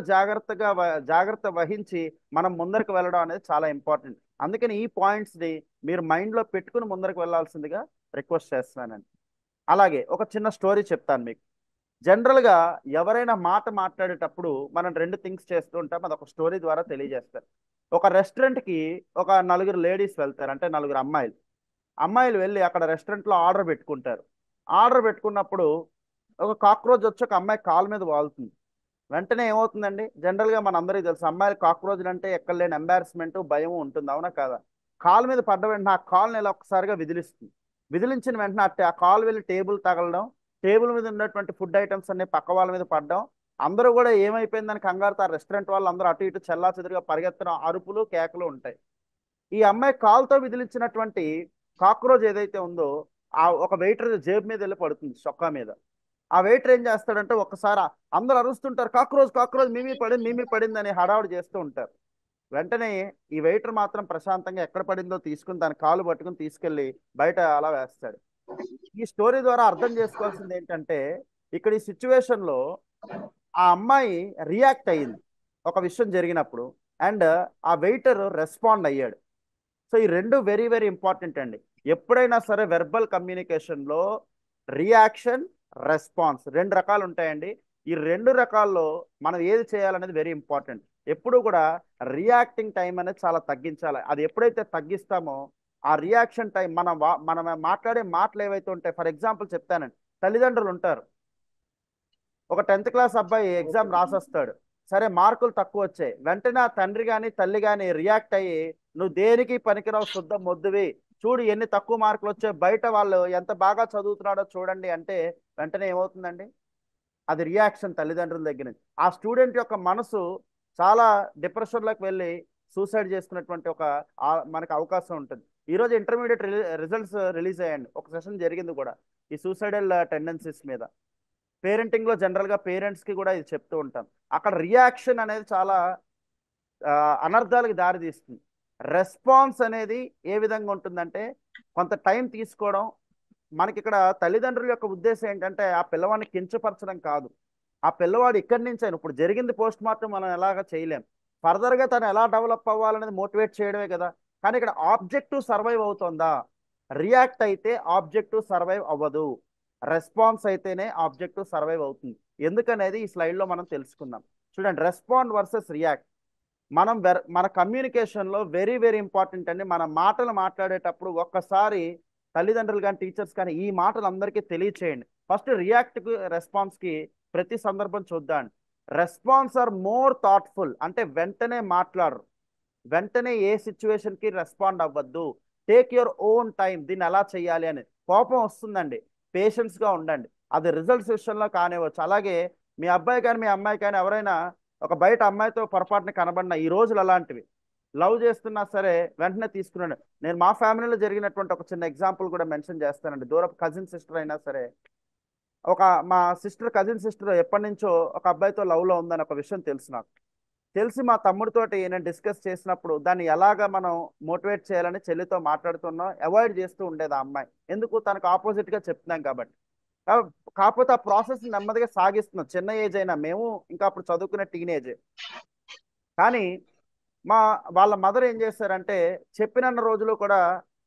జాగ్రత్త వహించి మనం ముందరికి వెళ్ళడం అనేది చాలా ఇంపార్టెంట్. అందుకని ఈ పాయింట్స్ని మీరు మైండ్లో పెట్టుకుని ముందరికి వెళ్ళాల్సిందిగా రిక్వెస్ట్ చేస్తున్నానండి. అలాగే ఒక చిన్న స్టోరీ చెప్తాను మీకు. జనరల్గా ఎవరైనా మాట మాట్లాడేటప్పుడు మనం 2 థింగ్స్ చేస్తూ ఉంటాం, అది ఒక స్టోరీ ద్వారా తెలియజేస్తారు. ఒక రెస్టారెంట్కి ఒక 4 లేడీస్ వెళ్తారు, అంటే 4 అమ్మాయిలు వెళ్ళి అక్కడ రెస్టారెంట్లో ఆర్డర్ పెట్టుకుంటారు. ఆర్డర్ పెట్టుకున్నప్పుడు ఒక కాక్రోచ్ వచ్చి ఒక అమ్మాయి కాలు మీద వాలుతుంది. వెంటనే ఏమవుతుందండి, జనరల్గా మన అందరికీ తెలుసు, అమ్మాయిలు కాక్రోచ్లు అంటే ఎక్కడ లేని ఎంబారస్మెంట్, భయం ఉంటుంది, అవునా కాదా? కాలు మీద పడ్డ వెంటనే ఆ కాలుని ఇలా ఒక్కసారిగా విదిలిస్తుంది. విదిలించిన వెంటనే ఆ కాలు వెళ్ళి టేబుల్ తగలడం, టేబుల్ మీద ఉన్నటువంటి ఫుడ్ ఐటమ్స్ అన్ని పక్క వాళ్ళ మీద పడడం, అందరూ కూడా ఏమైపోయిందని కంగారుతో ఆ రెస్టారెంట్ వాళ్ళు అందరూ అటు ఇటు చెల్లా చెదురుగా పరిగెత్తడం, అరుపులు కేకలు ఉంటాయి. ఈ అమ్మాయి కాలుతో విదిలించినటువంటి కాక్రోచ్ ఏదైతే ఉందో ఆ ఒక వెయిటర్ జేబు మీద వెళ్ళి పడుతుంది, చొక్కా మీద. ఆ వెయిటర్ ఏం చేస్తాడంటే ఒక్కసారి అందరూ అరుస్తుంటారు, కాక్రోచ్ కాక్రోచ్ మిమీ పడింది అని హడావుడి చేస్తూ ఉంటారు. వెంటనే ఈ వెయిటర్ మాత్రం ప్రశాంతంగా ఎక్కడ పడిందో తీసుకుని దాని కాలు పట్టుకుని తీసుకెళ్లి బయట అలా వేస్తాడు. ఈ స్టోరీ ద్వారా అర్థం చేసుకోవాల్సింది ఏంటంటే, ఇక్కడ ఈ సిచ్యువేషన్ లో ఆ అమ్మాయి రియాక్ట్ అయ్యింది ఒక విషయం జరిగినప్పుడు, అండ్ ఆ వెయిటర్ రెస్పాండ్ అయ్యాడు. సో ఈ రెండు వెరీ వెరీ ఇంపార్టెంట్ అండి. ఎప్పుడైనా సరే వెర్బల్ కమ్యూనికేషన్లో రియాక్షన్, రెస్పాన్స్ రెండు రకాలు ఉంటాయండి. ఈ రెండు రకాల్లో మనం ఏది చేయాలనేది వెరీ ఇంపార్టెంట్. ఎప్పుడు కూడా రియాక్టింగ్ టైం అనేది చాలా తగ్గించాలి. అది ఎప్పుడైతే తగ్గిస్తామో ఆ రియాక్షన్ టైం మనం మాట్లాడే మాటలు ఏవైతే ఉంటాయి, ఫర్ ఎగ్జాంపుల్ చెప్తానండి. తల్లిదండ్రులు ఉంటారు. ఒక 10th క్లాస్ అబ్బాయి ఎగ్జామ్ రాసొస్తాడు. సరే మార్కులు తక్కువ వచ్చాయి. వెంటనే ఆ తండ్రి కానీ తల్లి కానీ రియాక్ట్ అయ్యి, నువ్వు దేనికి పనికిరావు శుద్ధ మొద్దువి, చూడు ఎన్ని తక్కువ మార్కులు వచ్చాయి, బయట వాళ్ళు ఎంత బాగా చదువుతున్నాడో చూడండి అంటే వెంటనే ఏమవుతుందండి? అది రియాక్షన్ తల్లిదండ్రుల దగ్గర నుంచి. ఆ స్టూడెంట్ యొక్క మనసు చాలా డిప్రెషన్లోకి వెళ్ళి సూసైడ్ చేసుకున్నటువంటి మనకు అవకాశం ఉంటుంది. ఈరోజు ఇంటర్మీడియట్ రిజల్ట్స్ రిలీజ్ అయ్యాయండి. ఒక సెషన్ జరిగింది కూడా ఈ సూసైడల్ టెండెన్సీస్ మీద. పేరెంటింగ్ లో జనరల్ గా పేరెంట్స్ కి కూడా ఇది చెప్తూ ఉంటాం. అక్కడ రియాక్షన్ అనేది చాలా అనర్థాలకు దారి తీస్తుంది. రెస్పాన్స్ అనేది ఏ విధంగా ఉంటుందంటే, కొంత టైం తీసుకోవడం. మనకి ఇక్కడ తల్లిదండ్రుల యొక్క ఉద్దేశం ఏంటంటే ఆ పిల్లవాడిని కించపరచడం కాదు. ఆ పిల్లవాడు ఇక్కడి నుంచి అయినా, ఇప్పుడు జరిగింది పోస్ట్ మార్టం మనం ఎలాగా చేయలేం, ఫర్దర్ గా తను ఎలా డెవలప్ అవ్వాలనేది మోటివేట్ చేయడమే కదా. కానీ ఇక్కడ ఆబ్జెక్టివ్ సర్వైవ్ అవుతుందా? రియాక్ట్ అయితే ఆబ్జెక్టివ్ సర్వైవ్ అవ్వదు, రెస్పాన్స్ అయితేనే ఆబ్జెక్టివ్ సర్వైవ్ అవుతుంది. ఎందుకనేది ఈ స్లైడ్లో మనం తెలుసుకుందాం. చూడండి, రెస్పాండ్ వర్సెస్ రియాక్ట్. మన కమ్యూనికేషన్లో వెరీ వెరీ ఇంపార్టెంట్ అండి. మన మాటలు మాట్లాడేటప్పుడు ఒక్కసారి తల్లిదండ్రులు కానీ టీచర్స్ కానీ ఈ మాటలు అందరికీ తెలియచేయండి. ఫస్ట్ రియాక్ట్కి రెస్పాన్స్కి ప్రతి సందర్భం చూద్దాం. రెస్పాన్స్ ఆర్ మోర్ థాట్ఫుల్, అంటే వెంటనే మాట్లాడరు, వెంటనే ఏ సిచ్యువేషన్కి రెస్పాండ్ అవ్వద్దు. Take your own time. దీన్ని ఎలా చేయాలి అని కోపం వస్తుందండి, పేషెన్స్గా ఉండండి. అది రిజల్ట్స్ విషయంలో కానివ్వచ్చు. అలాగే మీ అబ్బాయి కానీ మీ అమ్మాయి కానీ ఎవరైనా ఒక బయట అమ్మాయితో పొరపాటున కనబడిన ఈ రోజులు అలాంటివి, లవ్ చేస్తున్నా సరే వెంటనే తీసుకున్నాడు. నేను మా ఫ్యామిలీలో జరిగినటువంటి ఒక చిన్న ఎగ్జాంపుల్ కూడా మెన్షన్ చేస్తానండి. దూరపు కజిన్ సిస్టర్ అయినా సరే, మా కజిన్ సిస్టర్ ఎప్పటి నుంచో ఒక అబ్బాయితో లవ్లో ఉందని ఒక విషయం తెలుసు నాకు. తెలిసి మా తమ్ముడితోటి నేను డిస్కస్ చేసినప్పుడు దాన్ని ఎలాగా మనం మోటివేట్ చేయాలని చెల్లితో మాట్లాడుతున్నాం. అవాయిడ్ చేస్తూ ఉండేది ఆ అమ్మాయి. ఎందుకు? తనకు ఆపోజిట్గా చెప్తున్నాం కాబట్టి. కాకపోతే ఆ ప్రాసెస్ నెమ్మదిగా సాగిస్తున్నాం. చిన్న ఏజ్ అయినా మేము ఇంకా అప్పుడు చదువుకునే టీనేజ్. కానీ వాళ్ళ మదర్ ఏం చేశారంటే, చెప్పినన్న రోజులు కూడా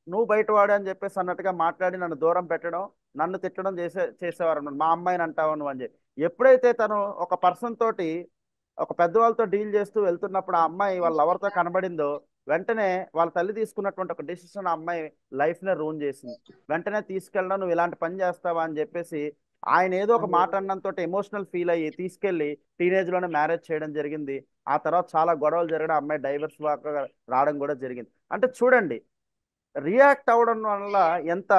నువ్వు బయటవాడు అని చెప్పేసి అన్నట్టుగా మాట్లాడి నన్ను దూరం పెట్టడం, నన్ను తిట్టడం చేసేవారు. మా అమ్మాయిని అంటావు నువ్వు అని చెప్పి. ఎప్పుడైతే తను ఒక పర్సన్ తోటి, ఒక పెద్దవాళ్ళతో డీల్ చేస్తూ వెళ్తున్నప్పుడు ఆ అమ్మాయి వాళ్ళ లవర్తో కనబడిందో, వెంటనే వాళ్ళ తల్లి తీసుకున్నటువంటి ఒక డెసిషన్ ఆ అమ్మాయి లైఫ్నే రూన్ చేసింది. వెంటనే తీసుకెళ్ళడం, నువ్వు ఇలాంటి పని చేస్తావా అని చెప్పేసి ఆయన ఏదో ఒక మాట అన్నంతో ఎమోషనల్ ఫీల్ అయ్యి తీసుకెళ్లి టీనేజ్లోనే మ్యారేజ్ చేయడం జరిగింది. ఆ తర్వాత చాలా గొడవలు జరగడం, అమ్మాయి డైవర్స్ రావడం కూడా జరిగింది. అంటే చూడండి, రియాక్ట్ అవ్వడం వల్ల ఎంత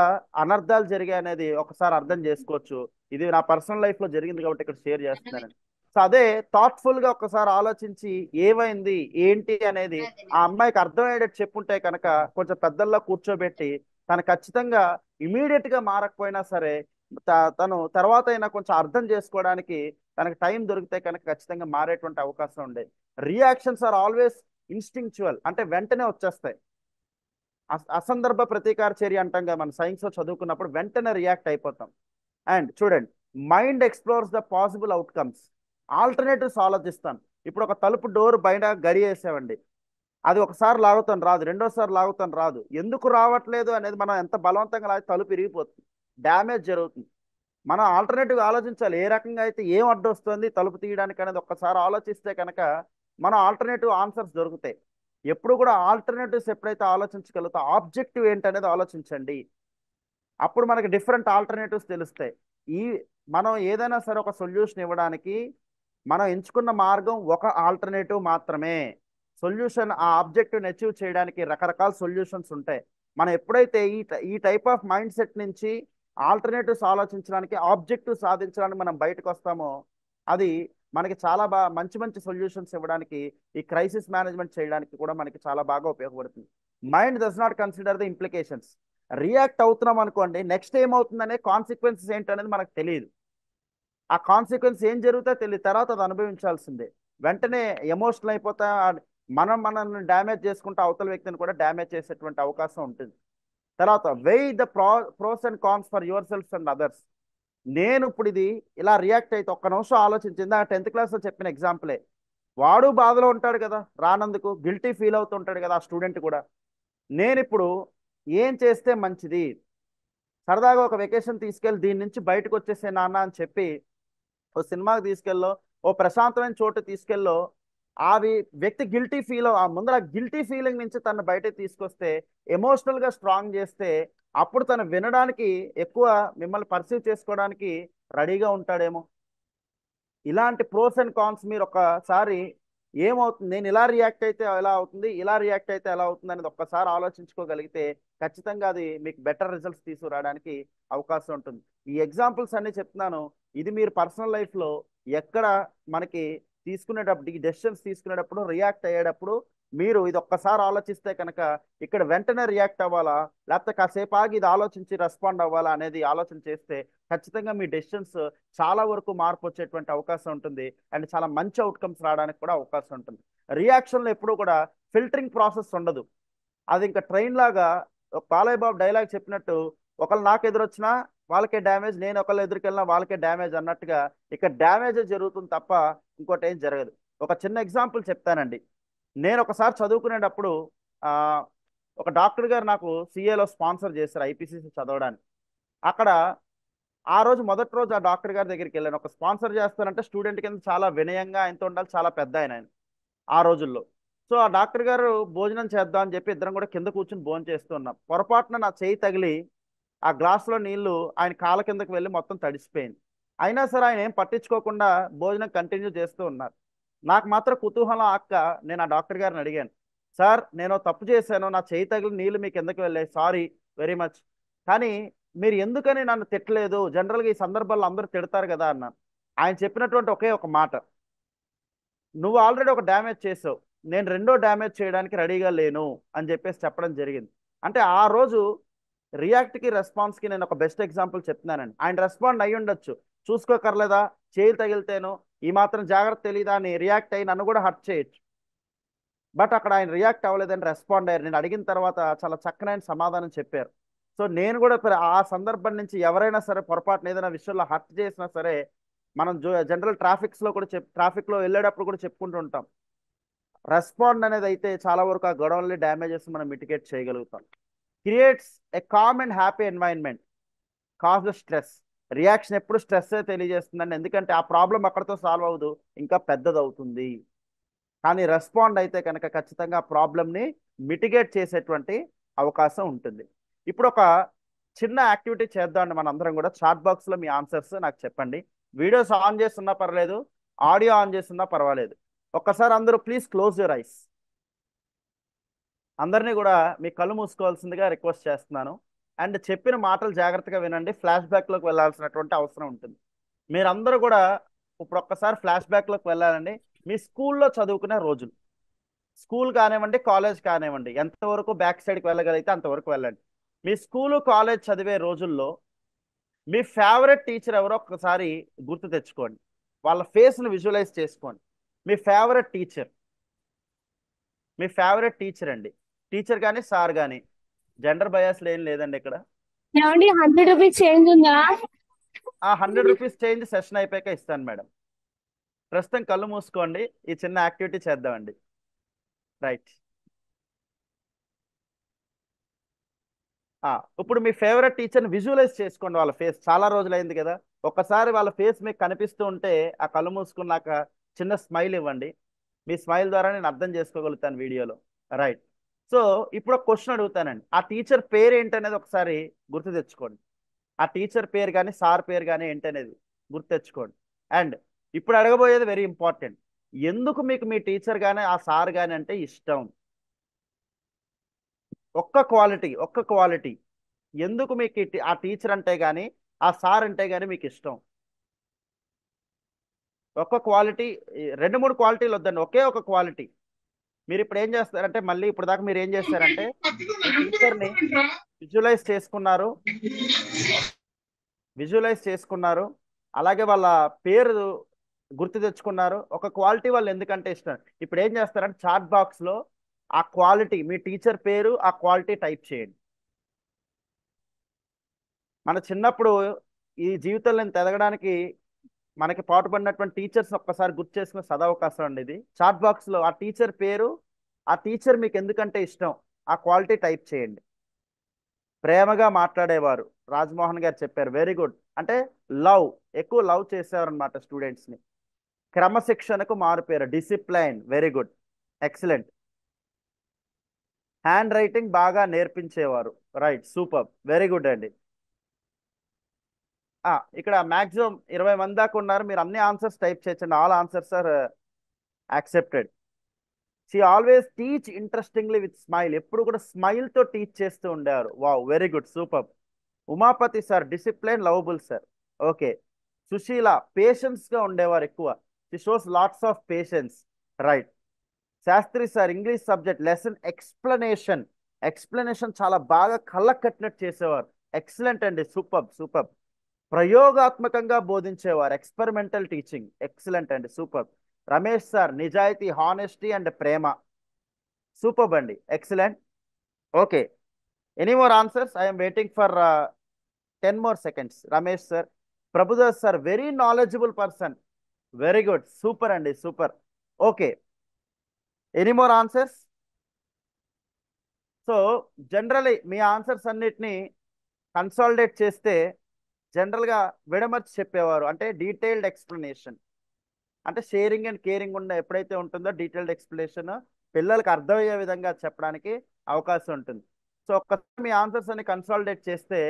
అనర్థాలు జరిగాయి అనేది ఒకసారి అర్థం చేసుకోవచ్చు. ఇది నా పర్సనల్ లైఫ్లో జరిగింది కాబట్టి ఇక్కడ షేర్ చేస్తున్నానండి. సో అదే థాట్ఫుల్గా ఒకసారి ఆలోచించి ఏమైంది ఏంటి అనేది ఆ అమ్మాయికి అర్థమయ్యేటట్టు చెప్పుంటే కనుక, కొంచెం పెద్దల్లో కూర్చోబెట్టి తను ఖచ్చితంగా ఇమీడియట్గా మారకపోయినా సరే తను తర్వాత అయినా కొంచెం అర్థం చేసుకోవడానికి తనకు టైం దొరికితే కనుక ఖచ్చితంగా మారేటువంటి అవకాశం ఉండేది. రియాక్షన్స్ ఆర్ ఆల్వేస్ ఇన్స్టింక్చువల్, అంటే వెంటనే వచ్చేస్తాయి. అసందర్భ ప్రతీకార చర్య అంటాం కదా మన సైన్స్లో చదువుకున్నప్పుడు, వెంటనే రియాక్ట్ అయిపోతాం. అండ్ చూడండి, mind explores the possible outcomes. Alternatives ఆలోచిస్తాం. ఇప్పుడు ఒక తలుపు డోర్ బయట గడి వేసామండి, అది ఒకసారి లాగుతాను రాదు, రెండోసారి లాగుతాను రాదు. ఎందుకు రావట్లేదు అనేది మనం ఎంత బలవంతంగా లాగి తలుపు ఇరిగిపోతుంది, డ్యామేజ్ జరుగుతుంది. మనం ఆల్టర్నేటివ్ ఆలోచించాలి. ఏ రకంగా అయితే ఏం అడ్డొస్తుంది తలుపు తీయడానికి అనేది ఒక్కసారి ఆలోచిస్తే కనుక మనం ఆల్టర్నేటివ్ ఆన్సర్స్ దొరుకుతాయి. ఎప్పుడు కూడా ఆల్టర్నేటివ్స్ ఎప్పుడైతే ఆలోచించగలుగుతా, ఆబ్జెక్టివ్ ఏంటనేది ఆలోచించండి. అప్పుడు మనకి డిఫరెంట్ ఆల్టర్నేటివ్స్ తెలుస్తాయి. ఈ మనం ఏదైనా సరే ఒక సొల్యూషన్ ఇవ్వడానికి మనం ఎంచుకున్న మార్గం ఒక ఆల్టర్నేటివ్ మాత్రమే. సొల్యూషన్, ఆ ఆబ్జెక్టివ్ని అచీవ్ చేయడానికి రకరకాల సొల్యూషన్స్ ఉంటాయి. మనం ఎప్పుడైతే ఈ టైప్ ఆఫ్ మైండ్ సెట్ నుంచి ఆల్టర్నేటివ్స్ ఆలోచించడానికి, ఆబ్జెక్టివ్ సాధించడానికి మనం బయటకు వస్తామో, అది మనకి చాలా మంచి మంచి సొల్యూషన్స్ ఇవ్వడానికి, ఈ క్రైసిస్ మేనేజ్మెంట్ చేయడానికి కూడా మనకి చాలా బాగా ఉపయోగపడుతుంది. Mind does not consider the implications. React అవుతున్నాం అనుకోండి, నెక్స్ట్ ఏమవుతుందనే కాన్సిక్వెన్సెస్ ఏంటనేది మనకు తెలియదు. ఆ కాన్సిక్వెన్స్ ఏం జరుగుతుందో తెలియదు, తర్వాత అది అనుభవించాల్సిందే. వెంటనే ఎమోషనల్ అయిపోతా మనల్ని డ్యామేజ్ చేసుకుంటూ అవతల వ్యక్తిని కూడా డ్యామేజ్ చేసేటువంటి అవకాశం ఉంటుంది. తర్వాత weigh the pros and cons for yourself and others. నేను ఇప్పుడు ఇది ఇలా రియాక్ట్ అయితే ఒక్క నిమిషం ఆలోచించింది. ఆ 10th క్లాస్లో చెప్పిన ఎగ్జాంపులే. వాడు బాధలో ఉంటాడు కదా, రానందుకు గిల్టీ ఫీల్ అవుతుంటాడు కదా ఆ స్టూడెంట్ కూడా. నేను ఇప్పుడు ఏం చేస్తే మంచిది, సరదాగా ఒక వెకేషన్ తీసుకెళ్ళి దీని నుంచి బయటకు వచ్చేసే నాన్న అని చెప్పి ఓ సినిమాకి తీసుకెళ్ళో, ఓ ప్రశాంతమైన చోటు తీసుకెళ్ళో, అది వ్యక్తి గిల్టీ ఫీల్ ఆ ముందర గిల్టీ ఫీలింగ్ నుంచి తను బయటకు తీసుకొస్తే, ఎమోషనల్గా స్ట్రాంగ్ చేస్తే, అప్పుడు తను వినడానికి ఎక్కువ మిమ్మల్ని పర్సీవ్ చేసుకోవడానికి రెడీగా ఉంటాడేమో. ఇలాంటి ప్రోస్ అండ్ కాన్స్ మీరు ఒక్కసారి ఏమవుతుంది, నేను ఇలా రియాక్ట్ అయితే ఎలా అవుతుంది, ఇలా రియాక్ట్ అయితే ఎలా అవుతుంది అనేది ఒక్కసారి ఆలోచించుకోగలిగితే ఖచ్చితంగా అది మీకు బెటర్ రిజల్ట్స్ తీసుకురావడానికి అవకాశం ఉంటుంది. ఈ ఎగ్జాంపుల్స్ అన్ని చెప్తున్నాను, ఇది మీరు పర్సనల్ లైఫ్లో ఎక్కడ మనకి తీసుకునేటప్పుడు, ఈ డెసిషన్స్ తీసుకునేటప్పుడు, రియాక్ట్ అయ్యేటప్పుడు మీరు ఇది ఒక్కసారి ఆలోచిస్తే కనుక ఇక్కడ వెంటనే రియాక్ట్ అవ్వాలా, లేకపోతే కాసేపు ఆగి ఇది ఆలోచించి రెస్పాండ్ అవ్వాలా అనేది ఆలోచన చేస్తే ఖచ్చితంగా మీ డెసిషన్స్ చాలా వరకు మార్పు వచ్చేటువంటి అవకాశం ఉంటుంది. అండ్ చాలా మంచి అవుట్కమ్స్ రావడానికి కూడా అవకాశం ఉంటుంది. రియాక్షన్లో ఎప్పుడూ కూడా ఫిల్టరింగ్ ప్రాసెస్ ఉండదు. అది ఇంకా ట్రైన్ లాగా బాలయ్య బాబు డైలాగ్ చెప్పినట్టు, ఒకళ్ళు నాకు ఎదురొచ్చినా వాళ్ళకే డ్యామేజ్, నేను ఒకళ్ళు ఎదురుకెళ్ళినా వాళ్ళకే డ్యామేజ్ అన్నట్టుగా ఇక్కడ డ్యామేజ్ జరుగుతుంది తప్ప ఇంకోటి ఏం జరగదు. ఒక చిన్న ఎగ్జాంపుల్ చెప్తానండి. నేను ఒకసారి చదువుకునేటప్పుడు ఆ, ఒక డాక్టర్ గారు నాకు సిఏలో స్పాన్సర్ చేశారు ఐపీసీసీ చదవడానికి. అక్కడ ఆ రోజు మొదటి రోజు ఆ డాక్టర్ గారి దగ్గరికి వెళ్ళాను. ఒక స్పాన్సర్ చేస్తానంటే స్టూడెంట్ కింద చాలా వినయంగా ఆయనతో ఉండాలి, చాలా పెద్ద ఆయన ఆ రోజుల్లో. సో ఆ డాక్టర్ గారు భోజనం చేద్దాం అని చెప్పి ఇద్దరం కూడా కింద కూర్చుని భోజనం చేస్తున్నాం. పొరపాటున నా చేయి తగిలి ఆ గ్లాసులో నీళ్లు ఆయన కాళ్ళ కిందకి వెళ్ళి మొత్తం తడిసిపోయింది. అయినా సరే ఆయన ఏం పట్టించుకోకుండా భోజనం కంటిన్యూ చేస్తూ ఉన్నారు. నాకు మాత్రం కుతూహలం అక్క, నేను ఆ డాక్టర్ గారిని అడిగాను, సార్ నేను తప్పు చేశాను, నా చేయి తగిలి నీళ్లు మీ కిందకి వెళ్ళాయి, సారీ వెరీ మచ్, కానీ మీరు ఎందుకని నన్ను తిట్టలేదు, జనరల్గా ఈ సందర్భాల్లో అందరూ తిడతారు కదా అన్నాను. ఆయన చెప్పినటువంటి ఒకే ఒక మాట, నువ్వు ఆల్రెడీ ఒక డ్యామేజ్ చేసావు, నేను రెండో డ్యామేజ్ చేయడానికి రెడీగా లేను అని చెప్పేసి చెప్పడం జరిగింది. అంటే ఆ రోజు రియాక్ట్కి రెస్పాన్స్కి నేను ఒక బెస్ట్ ఎగ్జాంపుల్ చెప్తున్నానండి. ఆయన రెస్పాండ్ అయ్యి ఉండొచ్చు, చూసుకోకర్లేదా చేయి తగిలితేను ఈ మాత్రం జాగ్రత్త తెలీదా అని రియాక్ట్ అయ్యి నన్ను కూడా హర్ట్ చేయొచ్చు. బట్ అక్కడ ఆయన రియాక్ట్ అవ్వలేదని రెస్పాండ్ అయ్యారు. నేను అడిగిన తర్వాత చాలా చక్కనైన సమాధానం చెప్పారు. సో నేను కూడా ఆ సందర్భం నుంచి ఎవరైనా సరే పొరపాటున ఏదైనా విషయంలో హర్ట్ చేసినా సరే, మనం జనరల్ ట్రాఫిక్స్లో కూడా ట్రాఫిక్లో వెళ్ళేటప్పుడు కూడా చెప్పుకుంటూ ఉంటాం, రెస్పాండ్ అనేది అయితే చాలా వరకు ఆ గొడవల్ని డ్యామేజెస్ మనం మిటిగేట్ చేయగలుగుతాం. Creates a com and happy environment, cause the stress. Reaction ఎప్పుడు స్ట్రెస్ తెలియజేస్తుందండి, ఎందుకంటే ఆ ప్రాబ్లం అక్కడితో సాల్వ్ అవ్వదు, ఇంకా పెద్దదవుతుంది. కానీ రెస్పాండ్ అయితే కనుక ఖచ్చితంగా ప్రాబ్లమ్ని మిటిగేట్ చేసేటువంటి అవకాశం ఉంటుంది. ఇప్పుడు ఒక చిన్న యాక్టివిటీ చేద్దామండి మనందరం కూడా. చాట్ బాక్స్లో మీ ఆన్సర్స్ నాకు చెప్పండి. వీడియోస్ ఆన్ చేస్తున్నా పర్లేదు, ఆడియో ఆన్ చేస్తున్నా పర్వాలేదు. ఒక్కసారి అందరూ ప్లీజ్ క్లోజ్ యువర్ ఐస్. అందరినీ కూడా మీ కళ్ళు మూసుకోవాల్సిందిగా రిక్వెస్ట్ చేస్తున్నాను. అండ్ చెప్పిన మాటలు జాగ్రత్తగా వినండి, ఫ్లాష్ బ్యాక్లోకి వెళ్ళాల్సినటువంటి అవసరం ఉంటుంది. మీరందరూ కూడా ఇప్పుడు ఒక్కసారి ఫ్లాష్ బ్యాక్లోకి వెళ్ళాలండి. మీ స్కూల్లో చదువుకునే రోజులు, స్కూల్ కానివ్వండి కాలేజ్ కానివ్వండి, ఎంతవరకు బ్యాక్ సైడ్కి వెళ్ళగలిగితే అంతవరకు వెళ్ళండి. మీ స్కూలు కాలేజ్ చదివే రోజుల్లో మీ ఫేవరెట్ టీచర్ ఎవరో ఒక్కసారి గుర్తు తెచ్చుకోండి, వాళ్ళ ఫేస్ను విజువలైజ్ చేసుకోండి. మీ ఫేవరెట్ టీచర్, మీ ఫేవరెట్ టీచర్ అండి, టీచర్ కానీ సార్ కానీ, జెండర్ బయాస్ ఏం లేదండి ఇక్కడ. ఏమండి 100 రూపీస్ చేంజ్ ఉందా? ఆ 100 రూపీస్ చేంజ్ సెషన్ అయిపోయాక ఇస్తాను మేడం. ప్రస్తుతం కళ్ళు మూసుకోండి, ఈ చిన్న యాక్టివిటీ చేద్దామండి. రైట్. ఇప్పుడు మీ ఫేవరెట్ టీచర్ని విజువలైజ్ చేసుకోండి, వాళ్ళ ఫేస్. చాలా రోజులైంది కదా, ఒక్కసారి వాళ్ళ ఫేస్ మీకు కనిపిస్తూ ఉంటే ఆ కళ్ళు మూసుకున్నాక చిన్న స్మైల్ ఇవ్వండి. మీ స్మైల్ ద్వారా నేను అర్థం చేసుకోగలుగుతాను వీడియోలో. రైట్. సో ఇప్పుడు ఒక క్వశ్చన్ అడుగుతానండి, ఆ టీచర్ పేరు ఏంటనేది ఒకసారి గుర్తు తెచ్చుకోండి. ఆ టీచర్ పేరు కానీ సార్ పేరు కానీ ఏంటనేది గుర్తు తెచ్చుకోండి. అండ్ ఇప్పుడు అడగబోయేది వెరీ ఇంపార్టెంట్, ఎందుకు మీకు మీ టీచర్ కానీ ఆ సార్ కానీ అంటే ఇష్టం? ఒక్క క్వాలిటీ ఎందుకు మీకు ఆ టీచర్ అంటే కానీ ఆ సార్ అంటే కానీ మీకు ఇష్టం? ఒక్క క్వాలిటీ, 2-3 క్వాలిటీలు వద్దండి, ఒకే ఒక క్వాలిటీ. మీరు ఇప్పుడు ఏం చేస్తారంటే, మళ్ళీ ఇప్పుడు దాకా మీరు ఏం చేస్తారంటే టీచర్ని విజువలైజ్ చేసుకున్నారు, అలాగే వాళ్ళ పేరు గుర్తు తెచ్చుకున్నారు. ఒక క్వాలిటీ వాళ్ళు ఎందుకంటే ఇష్టం. ఇప్పుడు ఏం చేస్తారంటే చాట్ బాక్స్లో ఆ క్వాలిటీ, మీ టీచర్ పేరు, ఆ క్వాలిటీ టైప్ చేయండి. మన చిన్నప్పుడు ఈ జీవితంలో ఇంత ఎదగడానికి మనకి పాటుపడినటువంటి టీచర్స్ ఒక్కసారి గుర్తు చేసుకుని చదవకాశం అండి ఇది. చాట్ బాక్స్లో ఆ టీచర్ పేరు, ఆ టీచర్ మీకు ఎందుకంటే ఇష్టం, ఆ క్వాలిటీ టైప్ చేయండి. ప్రేమగా మాట్లాడేవారు, రాజ్మోహన్ గారు చెప్పారు, వెరీ గుడ్. అంటే లవ్, ఎక్కువ లవ్ చేసేవారు అనమాట స్టూడెంట్స్ని. క్రమశిక్షణకు మారుపేరు, discipline, very good, excellent. Hand writing బాగా నేర్పించేవారు, రైట్, సూపర్, వెరీ గుడ్ అండి. ఇక్కడ మాక్సిమం 20 మంది దాకా ఉన్నారు. మీరు అన్ని ఆన్సర్స్ టైప్ చేయొచ్చండి. All answers are accepted. She always teach interestingly with smile, ఎప్పుడు కూడా స్మైల్ తో టీచ్ చేస్తూ ఉండేవారు. Wow, very good, super. Umapathi sir discipline, lovable sir, okay. Sushila patience గా ఉండేవారు ఎక్కువ, she shows lots of patience, right. Shastri sir English subject lesson explanation, explanation చాలా బాగా కళ్ళకు కట్టినట్టు చేసేవారు, ఎక్సలెంట్ అండి, సూపర్ సూపర్. ప్రయోగాత్మకంగా బోధించేవారు, ఎక్స్పెరిమెంటల్ టీచింగ్, ఎక్సలెంట్ అండి, సూపర్. రమేష్ సార్ నిజాయితీ, హానెస్టీ అండ్ ప్రేమ, సూపర్ అండి, excellent, okay. Any more answers? I'm waiting for 10 more seconds. Ramesh sir. Prabhudas sir very knowledgeable person, very good, super అండి, super, okay. Any more answers? So generally మీ ఆన్సర్స్ అన్నిటినీ కన్సాలిడేట్ చేస్తే జనరల్గా విడమర్చి చెప్పేవారు, అంటే డీటెయిల్డ్ ఎక్స్ప్లెనేషన్, అంటే షేరింగ్ అండ్ కేరింగ్ ఉన్న ఎప్పుడైతే ఉంటుందో డీటెయిల్డ్ ఎక్స్ప్లెనేషన్ పిల్లలకు అర్థమయ్యే విధంగా చెప్పడానికి అవకాశం ఉంటుంది. సో ఒక్కసారి మీ ఆన్సర్స్ అన్ని కన్సాలిడేట్ చేస్తే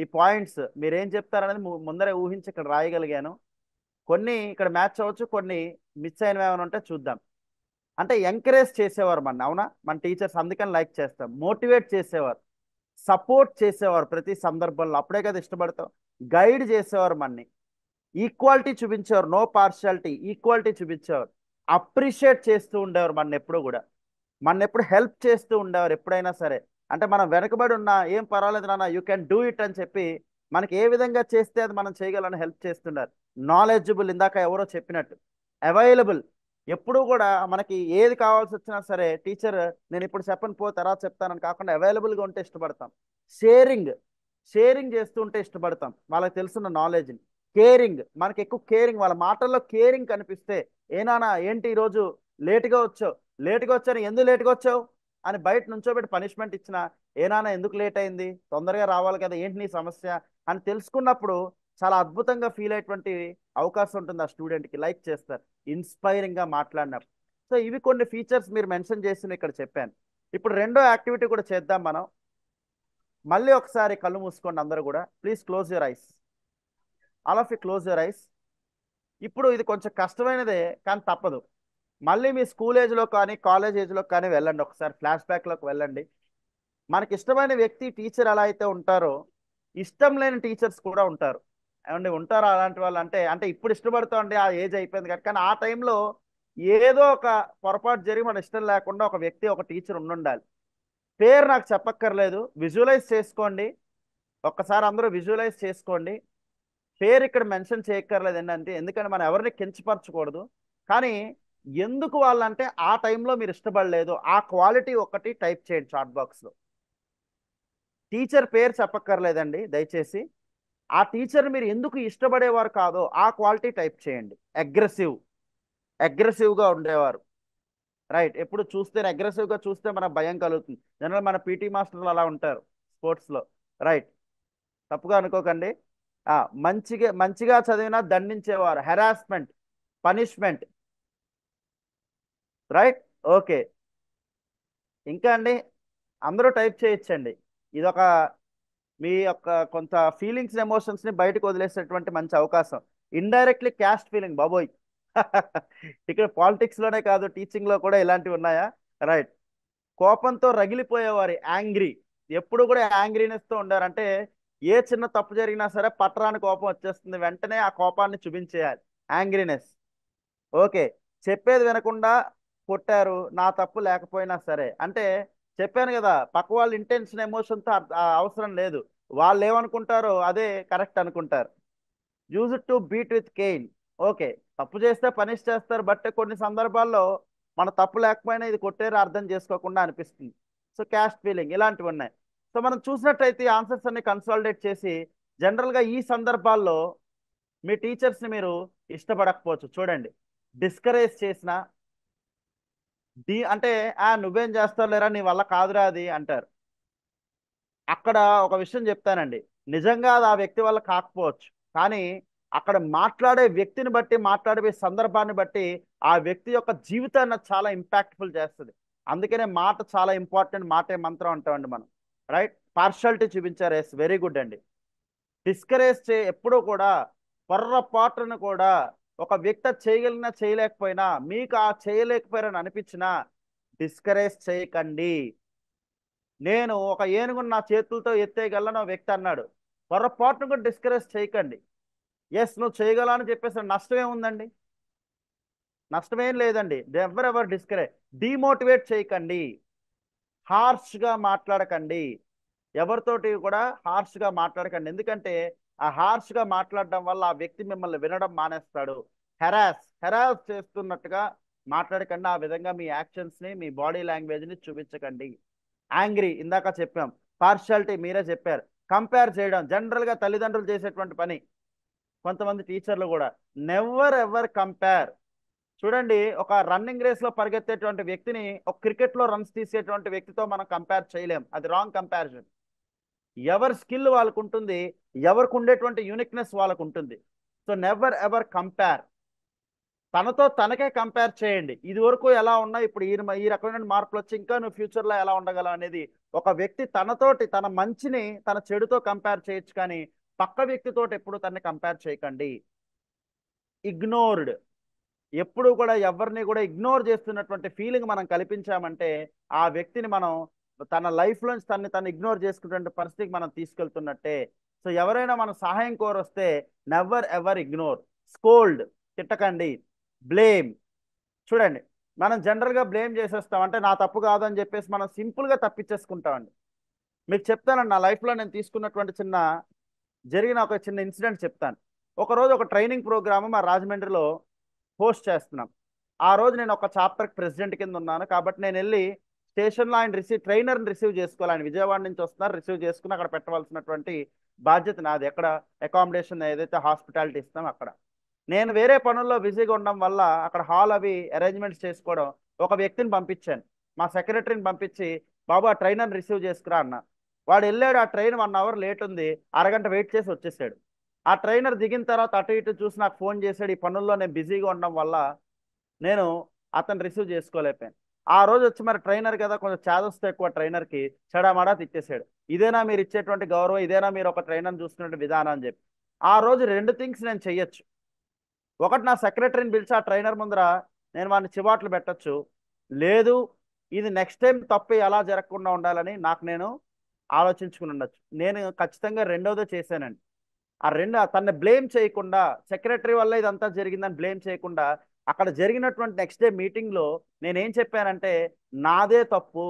ఈ పాయింట్స్ మీరు ఏం చెప్తారనేది ముందరే ఊహించి ఇక్కడ రాయగలిగాను. కొన్ని ఇక్కడ మ్యాచ్ అవ్వచ్చు, కొన్ని మిస్ అయినవి ఏమైనా ఉంటే చూద్దాం. అంటే ఎంకరేజ్ చేసేవారు మన, అవునా, మన టీచర్స్ అందుకని లైక్ చేస్తాం. మోటివేట్ చేసేవారు, సపోర్ట్ చేసేవారు ప్రతి సందర్భంలో, అప్పుడే కదా ఇష్టపడతాం. గైడ్ చేసేవారు మనని, ఈక్వాలిటీ చూపించేవారు, నో పార్షియాలిటీ, ఈక్వాలిటీ చూపించేవారు. అప్రిషియేట్ చేస్తూ ఉండేవారు మన ఎప్పుడు కూడా, మన ఎప్పుడు హెల్ప్ చేస్తూ ఉండేవారు ఎప్పుడైనా సరే. అంటే మనం వెనకబడి ఉన్నా ఏం పర్వాలేదు నాన్న, యూ కెన్ డూ ఇట్ అని చెప్పి మనకి ఏ విధంగా చేస్తే అది మనం చేయగలని హెల్ప్ చేస్తున్నారు. నాలెడ్జబుల్, ఇందాక ఎవరో చెప్పినట్టు. అవైలబుల్, ఎప్పుడు కూడా మనకి ఏది కావాల్సి వచ్చినా సరే టీచర్ నేను ఇప్పుడు చెప్పని పో తర్వాత చెప్తానని కాకుండా అవైలబుల్గా ఉంటే ఇష్టపడతాం. షేరింగ్, షేరింగ్ చేస్తూ ఉంటే ఇష్టపడతాం వాళ్ళకి తెలుసున్న నాలెడ్జ్ని. కేరింగ్, మనకి ఎక్కువ కేరింగ్, వాళ్ళ మాటల్లో కేరింగ్ కనిపిస్తే ఏనానా ఏంటి ఈరోజు లేటుగా వచ్చావు, లేటుగా వచ్చాను, ఎందుకు లేటుగా వచ్చావు అని బయట నుంచోబెట్టి పనిష్మెంట్ ఇచ్చిన, ఏనానా ఎందుకు లేట్ అయింది, తొందరగా రావాలి కదా, ఏంటి నీ సమస్య అని తెలుసుకున్నప్పుడు చాలా అద్భుతంగా ఫీల్ అయ్యేటువంటి అవకాశం ఉంటుంది ఆ స్టూడెంట్కి, లైక్ చేస్తారు ఇన్స్పైరింగ్గా మాట్లాడినప్పుడు. సో ఇవి కొన్ని ఫీచర్స్ మీరు మెన్షన్ చేసి ఇక్కడ చెప్పాను. ఇప్పుడు రెండో యాక్టివిటీ కూడా చేద్దాం మనం. మళ్ళీ ఒకసారి కళ్ళు మూసుకోండి అందరూ కూడా, please close your eyes, all of you close your eyes. ఇప్పుడు ఇది కొంచెం కష్టమైనదే కానీ తప్పదు. మళ్ళీ మీ స్కూల్ ఏజ్లో కానీ కాలేజ్ ఏజ్లో కానీ వెళ్ళండి, ఒకసారి ఫ్లాష్ బ్యాక్లోకి వెళ్ళండి. మనకి ఇష్టమైన వ్యక్తి టీచర్ ఎలా అయితే ఉంటారో ఇష్టం లేని టీచర్స్ కూడా ఉంటారు, ఏమండి ఉంటారా అలాంటి వాళ్ళు? అంటే అంటే ఇప్పుడు ఇష్టపడతామండి, ఆ ఏజ్ అయిపోయింది కదా, కానీ ఆ టైంలో ఏదో ఒక పొరపాటు జరిగి మన ఇష్టం లేకుండా ఒక వ్యక్తి, ఒక టీచర్ ఉండాలి. పేరు నాకు చెప్పక్కర్లేదు, విజువలైజ్ చేసుకోండి, ఒక్కసారి అందరూ విజువలైజ్ చేసుకోండి. పేరు ఇక్కడ మెన్షన్ చేయక్కర్లేదు ఏంటంటే, ఎందుకంటే మనం ఎవరిని కించపరచకూడదు. కానీ ఎందుకు వాళ్ళంటే ఆ టైంలో మీరు ఇష్టపడలేదు, ఆ క్వాలిటీ ఒకటి టైప్ చేయండి చాట్ బాక్స్లో. టీచర్ పేరు చెప్పక్కర్లేదండి దయచేసి, ఆ టీచర్ మీరు ఎందుకు ఇష్టపడేవారు కాదో ఆ క్వాలిటీ టైప్ చేయండి. అగ్రెసివ్, అగ్రెసివ్గా ఉండేవారు, రైట్. ఎప్పుడు చూస్తే అగ్రెసివ్గా చూస్తే మనకు భయం కలుగుతుంది. జనరల్ మన పీటీ మాస్టర్లు అలా ఉంటారు స్పోర్ట్స్లో, రైట్, తప్పుగా అనుకోకండి. మంచిగా మంచిగా చదివినా దండించేవారు, హెరాస్మెంట్, పనిష్మెంట్, రైట్, ఓకే. ఇంకా అండి అందరూ టైప్ చేయొచ్చండి. ఇదొక మీ యొక్క కొంత ఫీలింగ్స్ ఎమోషన్స్ని బయటకు వదిలేసేటువంటి మంచి అవకాశం. ఇండైరెక్ట్లీ క్యాస్ట్ ఫీలింగ్, బాబోయ్. ఇక్కడ పాలిటిక్స్లోనే కాదు టీచింగ్లో కూడా ఇలాంటివి ఉన్నాయా, రైట్. కోపంతో రగిలిపోయేవారు, యాంగ్రీ, ఎప్పుడు కూడా యాంగ్రీనెస్తో ఉండారు. అంటే ఏ చిన్న తప్పు జరిగినా సరే పట్టరాని కోపం వచ్చేస్తుంది, వెంటనే ఆ కోపాన్ని చూపించేయాలి, యాంగ్రీనెస్, ఓకే. చెప్పేది వినకుండా కొట్టారు, నా తప్పు లేకపోయినా సరే, అంటే చెప్పాను కదా పక్క వాళ్ళ ఇంటెన్షన్ ఎమోషన్తో అవసరం లేదు, వాళ్ళు ఏమనుకుంటారో అదే కరెక్ట్ అనుకుంటారు. Use to beat with cane, okay. తప్పు చేస్తే పనిష్ చేస్తారు, బట్ కొన్ని సందర్భాల్లో మన తప్పు లేకపోయినా ఇది కొట్టేరు అర్థం చేసుకోకుండా అనిపిస్తుంది. సో క్యాస్ట్ ఫీలింగ్ ఇలాంటివి ఉన్నాయి. సో మనం చూసినట్టయితే ఆన్సర్స్ అన్ని కన్సాలిడేట్ చేసి జనరల్గా ఈ సందర్భాల్లో మీ టీచర్స్ని మీరు ఇష్టపడకపోవచ్చు. చూడండి, డిస్కరేజ్ చేసిన అంటే నువ్వేం చేస్తావు లేరా, నీ వల్ల కాదురా అది అంటారు. అక్కడ ఒక విషయం చెప్తానండి, నిజంగా అది ఆ వ్యక్తి వల్ల కాకపోవచ్చు, కానీ అక్కడ మాట్లాడే వ్యక్తిని బట్టి, మాట్లాడే సందర్భాన్ని బట్టి ఆ వ్యక్తి యొక్క జీవితాన్ని చాలా ఇంపాక్ట్ఫుల్ చేస్తుంది. అందుకనే మాట చాలా ఇంపార్టెంట్, మాటే మంత్రం అంటామండి మనం. రైట్, పార్షాలిటీ చూపించారు, ఎస్ వెరీ గుడ్ అండి. డిస్కరేజ్ ఎప్పుడూ కూడా పొర్రపాటును కూడా ఒక వ్యక్తి చేయగలిగినా చేయలేకపోయినా, మీకు ఆ చేయలేకపోయారని అనిపించినా డిస్కరేజ్ చేయకండి. నేను ఒక ఏనుగును నా చేతులతో ఎత్తేయగలను వ్యక్తి అన్నాడు, పొర్రపాటును కూడా డిస్కరేజ్ చేయకండి. ఎస్ నువ్వు చేయగల అని చెప్పేసి నష్టం ఏముందండి, నష్టమేం లేదండి. ఎవరెవర్ డిస్కరేజ్, డిమోటివేట్ చేయకండి, హార్ష్గా మాట్లాడకండి, ఎవరితోటి కూడా హార్ష్గా మాట్లాడకండి. ఎందుకంటే ఆ హార్ష్గా మాట్లాడడం వల్ల ఆ వ్యక్తి మిమ్మల్ని వినడం మానేస్తాడు. హెరాస్ చేస్తున్నట్టుగా మాట్లాడకండి. ఆ విధంగా మీ యాక్షన్స్ని, మీ బాడీ లాంగ్వేజ్ని చూపించకండి. యాంగ్రీ ఇందాక చెప్పాం, పార్షాలిటీ మీరే చెప్పారు. కంపేర్ చేయడం జనరల్గా తల్లిదండ్రులు చేసేటువంటి పని, కొంతమంది టీచర్లు కూడా. Never ever compare. చూడండి, ఒక రన్నింగ్ రేస్లో పరిగెత్తేటువంటి వ్యక్తిని ఒక క్రికెట్లో రన్స్ తీసేటువంటి వ్యక్తితో మనం కంపేర్ చేయలేం, అది రాంగ్ కంపారిజన్. ఎవరి స్కిల్ వాళ్ళకు ఉంటుంది, ఎవరికి ఉండేటువంటి యూనిక్నెస్ వాళ్ళకు ఉంటుంది. So never ever compare. తనతో తనకే కంపేర్ చేయండి, ఇది వరకు ఎలా ఉన్నా ఇప్పుడు ఈ రకమైన మార్పులు వచ్చి ఇంకా నువ్వు ఫ్యూచర్లో ఎలా ఉండగలవు అనేది. ఒక వ్యక్తి తనతోటి తన మంచిని తన చెడుతో కంపేర్ చేయొచ్చు, కానీ పక్క వ్యక్తితోటి ఎప్పుడు తనని కంపేర్ చేయకండి. ఇగ్నోర్డ్, ఎప్పుడు కూడా ఎవరిని కూడా ఇగ్నోర్ చేస్తున్నటువంటి ఫీలింగ్ మనం కల్పించామంటే ఆ వ్యక్తిని మనం తన లైఫ్లోంచి తను ఇగ్నోర్ చేసుకునే పరిస్థితికి మనం తీసుకెళ్తున్నట్టే. సో ఎవరైనా మన సహాయం కోరొస్తే నెవర్ ఎవర్ ఇగ్నోర్. స్కోల్డ్, తిట్టకండి. బ్లేమ్, చూడండి మనం జనరల్గా బ్లేమ్ చేసేస్తాం, అంటే నా తప్పు కాదని చెప్పేసి మనం సింపుల్గా తప్పించేసుకుంటామండి. మీకు చెప్తానండి, నా లైఫ్లో నేను తీసుకున్నటువంటి జరిగిన ఒక చిన్న ఇన్సిడెంట్ చెప్తాను. ఒకరోజు ఒక ట్రైనింగ్ ప్రోగ్రామ్ మా రాజమండ్రిలో హోస్ట్ చేస్తున్నాం. ఆ రోజు నేను ఒక చాప్టర్ ప్రెసిడెంట్ కింద ఉన్నాను, కాబట్టి నేను వెళ్ళి స్టేషన్లో ఆయన ట్రైనర్ని రిసీవ్ చేసుకోవాలి. ఆయన విజయవాడ నుంచి వస్తున్నారు, రిసీవ్ చేసుకుని అక్కడ పెట్టవలసినటువంటి బాధ్యత నాది. ఎక్కడ అకామిడేషన్ ఏదైతే హాస్పిటాలిటీ ఇస్తాం అక్కడ. నేను వేరే పనుల్లో బిజీగా ఉండడం వల్ల అక్కడ హాల్ అవి అరేంజ్మెంట్స్ చేసుకోవడం, ఒక వ్యక్తిని పంపించాను, మా సెక్రటరీని పంపించి, బాబు ఆ ట్రైనర్ని రిసీవ్ చేసుకురా అన్న. వాడు వెళ్ళాడు, ఆ ట్రైన్ 1 అవర్ లేట్ ఉంది, అరగంట వెయిట్ చేసి వచ్చేసాడు. ఆ ట్రైనర్ దిగిన తర్వాత అటు ఇటు చూసి నాకు ఫోన్ చేశాడు. ఈ పనుల్లో నేను బిజీగా ఉండడం వల్ల నేను అతను రిసీవ్ చేసుకోలేకపోయాను. ఆ రోజు వచ్చి మరి ట్రైనర్ కదా, కొంచెం చేదస్తూ ఎక్కువ ట్రైనర్కి, చెడామాడా తిట్టేశాడు. ఇదేనా మీరు ఇచ్చేటువంటి గౌరవం, ఇదేనా మీరు ఒక ట్రైనర్ని చూసుకునే విధానం అని చెప్పి. ఆ రోజు 2 థింగ్స్ నేను చెయ్యొచ్చు. ఒకటి, నా సెక్రటరీని పిలిచి ఆ ట్రైనర్ ముందర నేను వాడిని చివాట్లు పెట్టచ్చు, లేదు ఇది నెక్స్ట్ టైం తప్పు ఎలా జరగకుండా ఉండాలని నేను ఆలోచించుకుని ఉండొచ్చు. నేను ఖచ్చితంగా రెండోదే చేశానండి. తన్ని బ్లేమ్ చేయకుండా, సెక్రటరీ వల్ల ఇదంతా జరిగిందని బ్లేమ్ చేయకుండా, అక్కడ జరిగినటువంటి నెక్స్ట్ డే మీటింగ్లో నేనేం చెప్పానంటే నాదే తప్పు,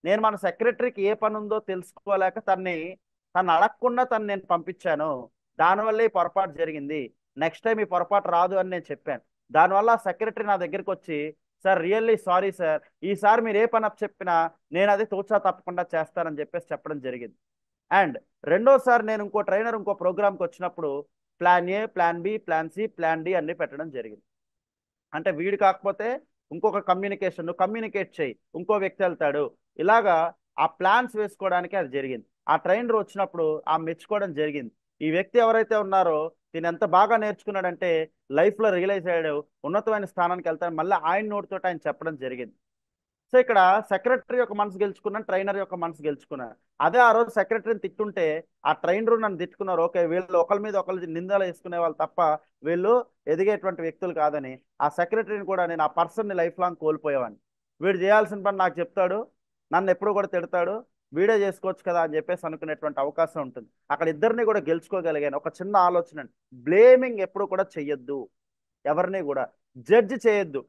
నేను మన సెక్రటరీకి ఏ పని ఉందో తెలుసుకోలేక తను అడగకుండా నేను పంపించాను, దానివల్ల ఈ పొరపాటు జరిగింది, నెక్స్ట్ టైం ఈ పొరపాటు రాదు అని నేను చెప్పాను. దానివల్ల సెక్రటరీ నా దగ్గరికి వచ్చి, సార్ రియల్లీ సారీ సార్, ఈసారి మీరు ఏ పని చెప్పినా నేను అది తోచా తప్పకుండా చేస్తానని చెప్పేసి చెప్పడం జరిగింది. అండ్ రెండోసారి నేను ఇంకో ట్రైనర్ ఇంకో ప్రోగ్రామ్కి వచ్చినప్పుడు plan A, plan B, plan C, plan D అన్ని పెట్టడం జరిగింది. అంటే వీడు కాకపోతే ఇంకొక కమ్యూనికేషన్, నువ్వు కమ్యూనికేట్ చేయి, ఇంకో వ్యక్తి వెళ్తాడు, ఇలాగా ఆ ప్లాన్స్ వేసుకోవడానికి అది జరిగింది. ఆ ట్రైనర్ వచ్చినప్పుడు మెచ్చుకోవడం జరిగింది. ఈ వ్యక్తి ఎవరైతే ఉన్నారో దీని ఎంత బాగా నేర్చుకున్నాడంటే లైఫ్లో రియలైజ్ అయ్యాడు, ఉన్నతమైన స్థానానికి వెళ్తాడు, మళ్ళీ ఆయన నోటితో ఆయన చెప్పడం జరిగింది. సో ఇక్కడ సెక్రటరీ యొక్క మనసు గెలుచుకున్నాను, ట్రైనర్ యొక్క మనసు గెలుచుకున్నాను. అదే ఆ రోజు సెక్రటరీని తిట్టుంటే ఆ ట్రైనర్ నన్ను తిట్టుకున్నారు, ఓకే వీళ్ళు ఒకరి మీద ఒకరు నిందలు వేసుకునే వాళ్ళు తప్ప వీళ్ళు ఎదిగేటువంటి వ్యక్తులు కాదని, ఆ సెక్రటరీని కూడా నేను ఆ పర్సన్ని లైఫ్ లాంగ్ కోల్పోయేవాడిని. వీడు చేయాల్సిన పని నాకు చెప్తాడు, నన్ను ఎప్పుడు కూడా తిడతాడు, వీడే చేసుకోవచ్చు కదా అని చెప్పేసి అనుకునేటువంటి అవకాశం ఉంటుంది. అక్కడ ఇద్దరిని కూడా గెలుచుకోగలిగాను. ఒక చిన్న ఆలోచన, బ్లేమింగ్ ఎప్పుడు కూడా చెయ్యొద్దు, ఎవరిని కూడా జడ్జి చేయొద్దు.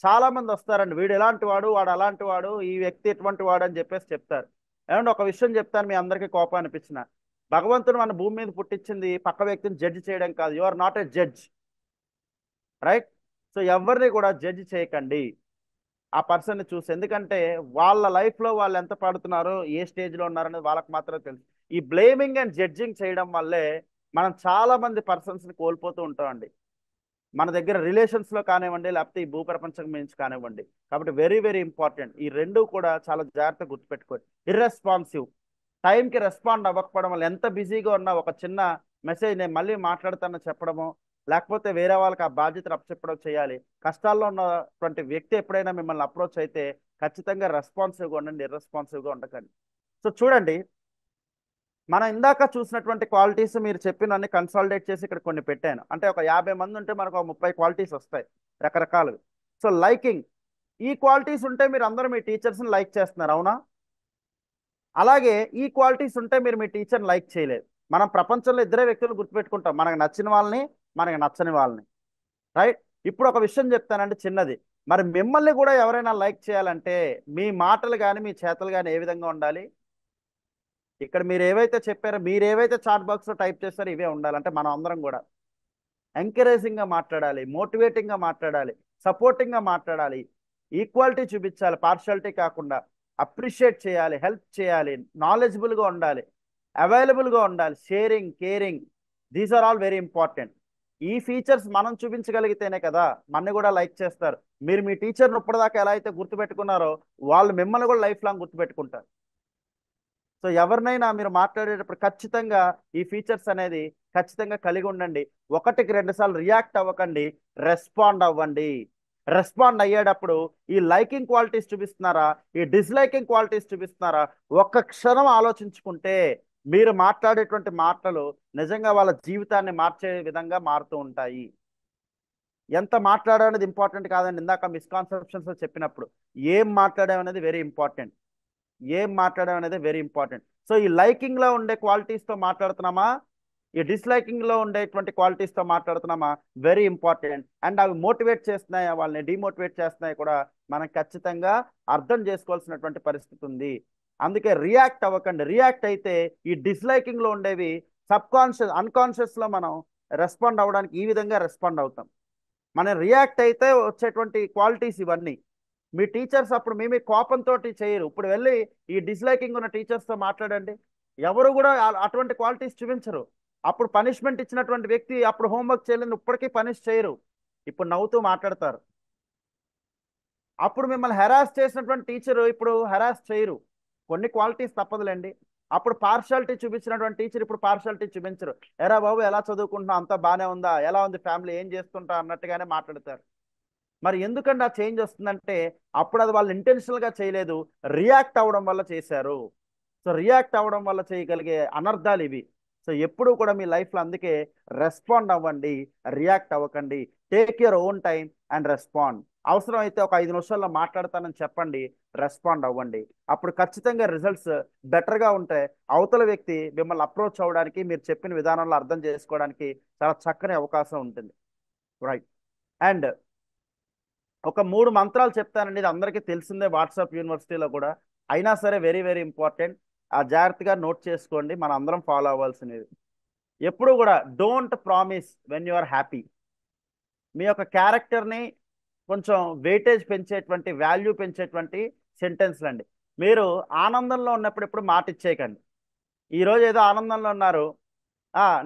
చాలా మంది వస్తారండి, వీడు ఎలాంటి వాడు, వాడు అలాంటి వాడు, ఈ వ్యక్తి ఎటువంటి వాడు అని చెప్పేసి చెప్తారు. ఏమంటే ఒక విషయం చెప్తాను, మీ అందరికీ కోపం అనిపించిన, భగవంతుడు మన భూమి మీద పుట్టించింది పక్క వ్యక్తిని జడ్జి చేయడం కాదు. You are not a judge. Right. So ఎవరిని కూడా జడ్జి చేయకండి ఆ పర్సన్ని చూసి, ఎందుకంటే వాళ్ళ లైఫ్లో వాళ్ళు ఎంత పడుతున్నారో ఏ స్టేజ్లో ఉన్నారనేది వాళ్ళకి మాత్రమే తెలుసు. ఈ బ్లేమింగ్ అండ్ జడ్జింగ్ చేయడం వల్లే మనం చాలా మంది పర్సన్స్ని కోల్పోతూ ఉంటామండి. మన దగ్గర రిలేషన్స్లో కానివ్వండి, లేకపోతే ఈ భూప్రపంచం మించి కానివ్వండి. కాబట్టి వెరీ వెరీ ఇంపార్టెంట్, ఈ రెండు కూడా చాలా జాగ్రత్తగా గుర్తుపెట్టుకోండి. ఇర్రెస్పాన్సివ్, టైంకి రెస్పాండ్ అవ్వకపోవడం వల్ల, ఎంత బిజీగా ఉన్నా ఒక చిన్న మెసేజ్ నేను మళ్ళీ మాట్లాడతానని చెప్పడము, లేకపోతే వేరే వాళ్ళకి ఆ బాధ్యతను అప్పచెప్పడం చేయాలి. కష్టాల్లో ఉన్నటువంటి వ్యక్తి ఎప్పుడైనా మిమ్మల్ని అప్రోచ్ అయితే ఖచ్చితంగా రెస్పాన్సివ్గా ఉండండి, ఇర్రెస్పాన్సివ్గా ఉండకండి. సో చూడండి, మనం ఇందాక చూసినటువంటి క్వాలిటీస్ మీరు చెప్పినన్ని కన్సాలిడేట్ చేసి ఇక్కడ కొన్ని పెట్టాను. అంటే ఒక 50 మంది ఉంటే మనకు ఒక 30 క్వాలిటీస్ వస్తాయి రకరకాలు. సో లైకింగ్, ఈ క్వాలిటీస్ ఉంటే మీరు అందరూ మీ టీచర్స్ని లైక్ చేస్తున్నారు, అవునా? అలాగే ఈ క్వాలిటీస్ ఉంటే మీరు మీ టీచర్ని లైక్ చేయలేదు. మనం ప్రపంచంలో ఇద్దరే వ్యక్తులు గుర్తుపెట్టుకుంటాం, మనకు నచ్చిన వాళ్ళని, మనకు నచ్చని వాళ్ళని. రైట్. ఇప్పుడు ఒక విషయం చెప్తానండి చిన్నది. మరి మిమ్మల్ని కూడా ఎవరైనా లైక్ చేయాలంటే మీ మాటలు కానీ మీ చేతలు కానీ ఏ విధంగా ఉండాలి? ఇక్కడ మీరు ఏవైతే చెప్పారో, మీరు ఏవైతే చాట్ బాక్స్లో టైప్ చేస్తారో ఇవే ఉండాలంటే మనం అందరం కూడా ఎంకరేజింగ్గా మాట్లాడాలి, మోటివేటింగ్గా మాట్లాడాలి, సపోర్టింగ్గా మాట్లాడాలి, ఈక్వాలిటీ చూపించాలి, పార్షాలిటీ కాకుండా అప్రిషియేట్ చేయాలి, హెల్ప్ చేయాలి, నాలెడ్జబుల్గా ఉండాలి, అవైలబుల్గా ఉండాలి, sharing, caring. These are all very important. ఈ ఫీచర్స్ మనం చూపించగలిగితేనే కదా మనని కూడా లైక్ చేస్తారు. మీరు మీ టీచర్ని ఇప్పటిదాకా ఎలా అయితే గుర్తుపెట్టుకున్నారో వాళ్ళు మిమ్మల్ని కూడా లైఫ్ లాంగ్ గుర్తుపెట్టుకుంటారు. సో ఎవరినైనా మీరు మాట్లాడేటప్పుడు ఖచ్చితంగా ఈ ఫీచర్స్ అనేది ఖచ్చితంగా కలిగి ఉండండి. 1-2 సార్లు రియాక్ట్ అవ్వకండి, రెస్పాండ్ అవ్వండి. రెస్పాండ్ అయ్యేటప్పుడు ఈ లైకింగ్ క్వాలిటీస్ చూపిస్తున్నారా, ఈ డిస్లైకింగ్ క్వాలిటీస్ చూపిస్తున్నారా, ఒక్క క్షణం ఆలోచించుకుంటే మీరు మాట్లాడేటువంటి మాటలు నిజంగా వాళ్ళ జీవితాన్ని మార్చే విధంగా మారుతూ ఉంటాయి. ఎంత మాట్లాడనేది ఇంపార్టెంట్ కాదండి. ఇందాక మిస్కాన్సెప్షన్స్ చెప్పినప్పుడు ఏం మాట్లాడాం అనేది very important. Very important. So ఈ లైకింగ్లో ఉండే క్వాలిటీస్తో మాట్లాడుతున్నామా, ఈ డిస్లైకింగ్లో ఉండేటువంటి క్వాలిటీస్తో మాట్లాడుతున్నామా, వెరీ ఇంపార్టెంట్. అండ్ అవి మోటివేట్ చేస్తున్నాయా, వాళ్ళని డిమోటివేట్ చేస్తున్నాయి కూడా మనం ఖచ్చితంగా అర్థం చేసుకోవాల్సినటువంటి పరిస్థితి ఉంది. అందుకే రియాక్ట్ అవ్వకండి. రియాక్ట్ అయితే ఈ డిస్లైకింగ్లో ఉండేవి అన్కాన్షియస్లో మనం రెస్పాండ్ అవ్వడానికి ఈ విధంగా రెస్పాండ్ అవుతాం. మనం రియాక్ట్ అయితే వచ్చేటువంటి క్వాలిటీస్ ఇవన్నీ. మీ టీచర్స్ అప్పుడు మీ కోపంతో చేయరు. ఇప్పుడు వెళ్ళి ఈ డిస్లైకింగ్ ఉన్న టీచర్స్తో మాట్లాడండి, ఎవరు కూడా అటువంటి క్వాలిటీస్ చూపించరు. అప్పుడు పనిష్మెంట్ ఇచ్చినటువంటి వ్యక్తి అప్పుడు హోంవర్క్ చేయలేదు ఇప్పటికీ పనిష్ చేయరు, ఇప్పుడు నవ్వుతూ మాట్లాడతారు. అప్పుడు మిమ్మల్ని హెరాస్ చేసినటువంటి టీచరు ఇప్పుడు హెరాస్ చేయరు. కొన్ని క్వాలిటీస్ తప్పదులేండి. అప్పుడు పార్షాలిటీ చూపించినటువంటి టీచర్ ఇప్పుడు పార్షాలిటీ చూపించరు. ఎరా బాబు ఎలా చదువుకుంటున్నావు, అంతా బాగానే ఉందా, ఎలా ఉంది ఫ్యామిలీ, ఏం చేస్తుంటా అన్నట్టుగానే మాట్లాడతారు. మరి ఎందుకంటే ఆ చేంజ్ వస్తుందంటే అప్పుడు అది వాళ్ళు ఇంటెన్షనల్గా చేయలేదు, రియాక్ట్ అవ్వడం వల్ల చేశారు. సో రియాక్ట్ అవ్వడం వల్ల చేయగలిగే అనర్థాలు ఇవి. సో ఎప్పుడు కూడా మీ లైఫ్లో అందుకే రెస్పాండ్ అవ్వండి, రియాక్ట్ అవ్వకండి. Take your own time and respond. అవసరం అయితే ఒక 5 నిమిషాల్లో మాట్లాడతానని చెప్పండి, రెస్పాండ్ అవ్వండి. అప్పుడు ఖచ్చితంగా రిజల్ట్స్ బెటర్గా ఉంటాయి. అవతల వ్యక్తి మిమ్మల్ని అప్రోచ్ అవ్వడానికి, మీరు చెప్పిన విధానంలో అర్థం చేసుకోవడానికి చాలా చక్కని అవకాశం ఉంటుంది. రైట్. అండ్ ఒక 3 మంత్రాలు చెప్తానండి, ఇది అందరికీ తెలిసిందే వాట్సాప్ యూనివర్సిటీలో కూడా, అయినా సరే వెరీ వెరీ ఇంపార్టెంట్. ఆ జాగ్రత్తగా నోట్ చేసుకోండి, మన అందరం ఫాలో అవ్వాల్సినవి. ఎప్పుడు కూడా don't promise when you are happy. మీ యొక్క క్యారెక్టర్ని కొంచెం వెయిటేజ్ పెంచేటువంటి, వాల్యూ పెంచేటువంటి సెంటెన్స్లు అండి. మీరు ఆనందంలో ఉన్నప్పుడు ఎప్పుడు మాట ఇచ్చేయకండి. ఈరోజు ఏదో ఆనందంలో ఉన్నారు,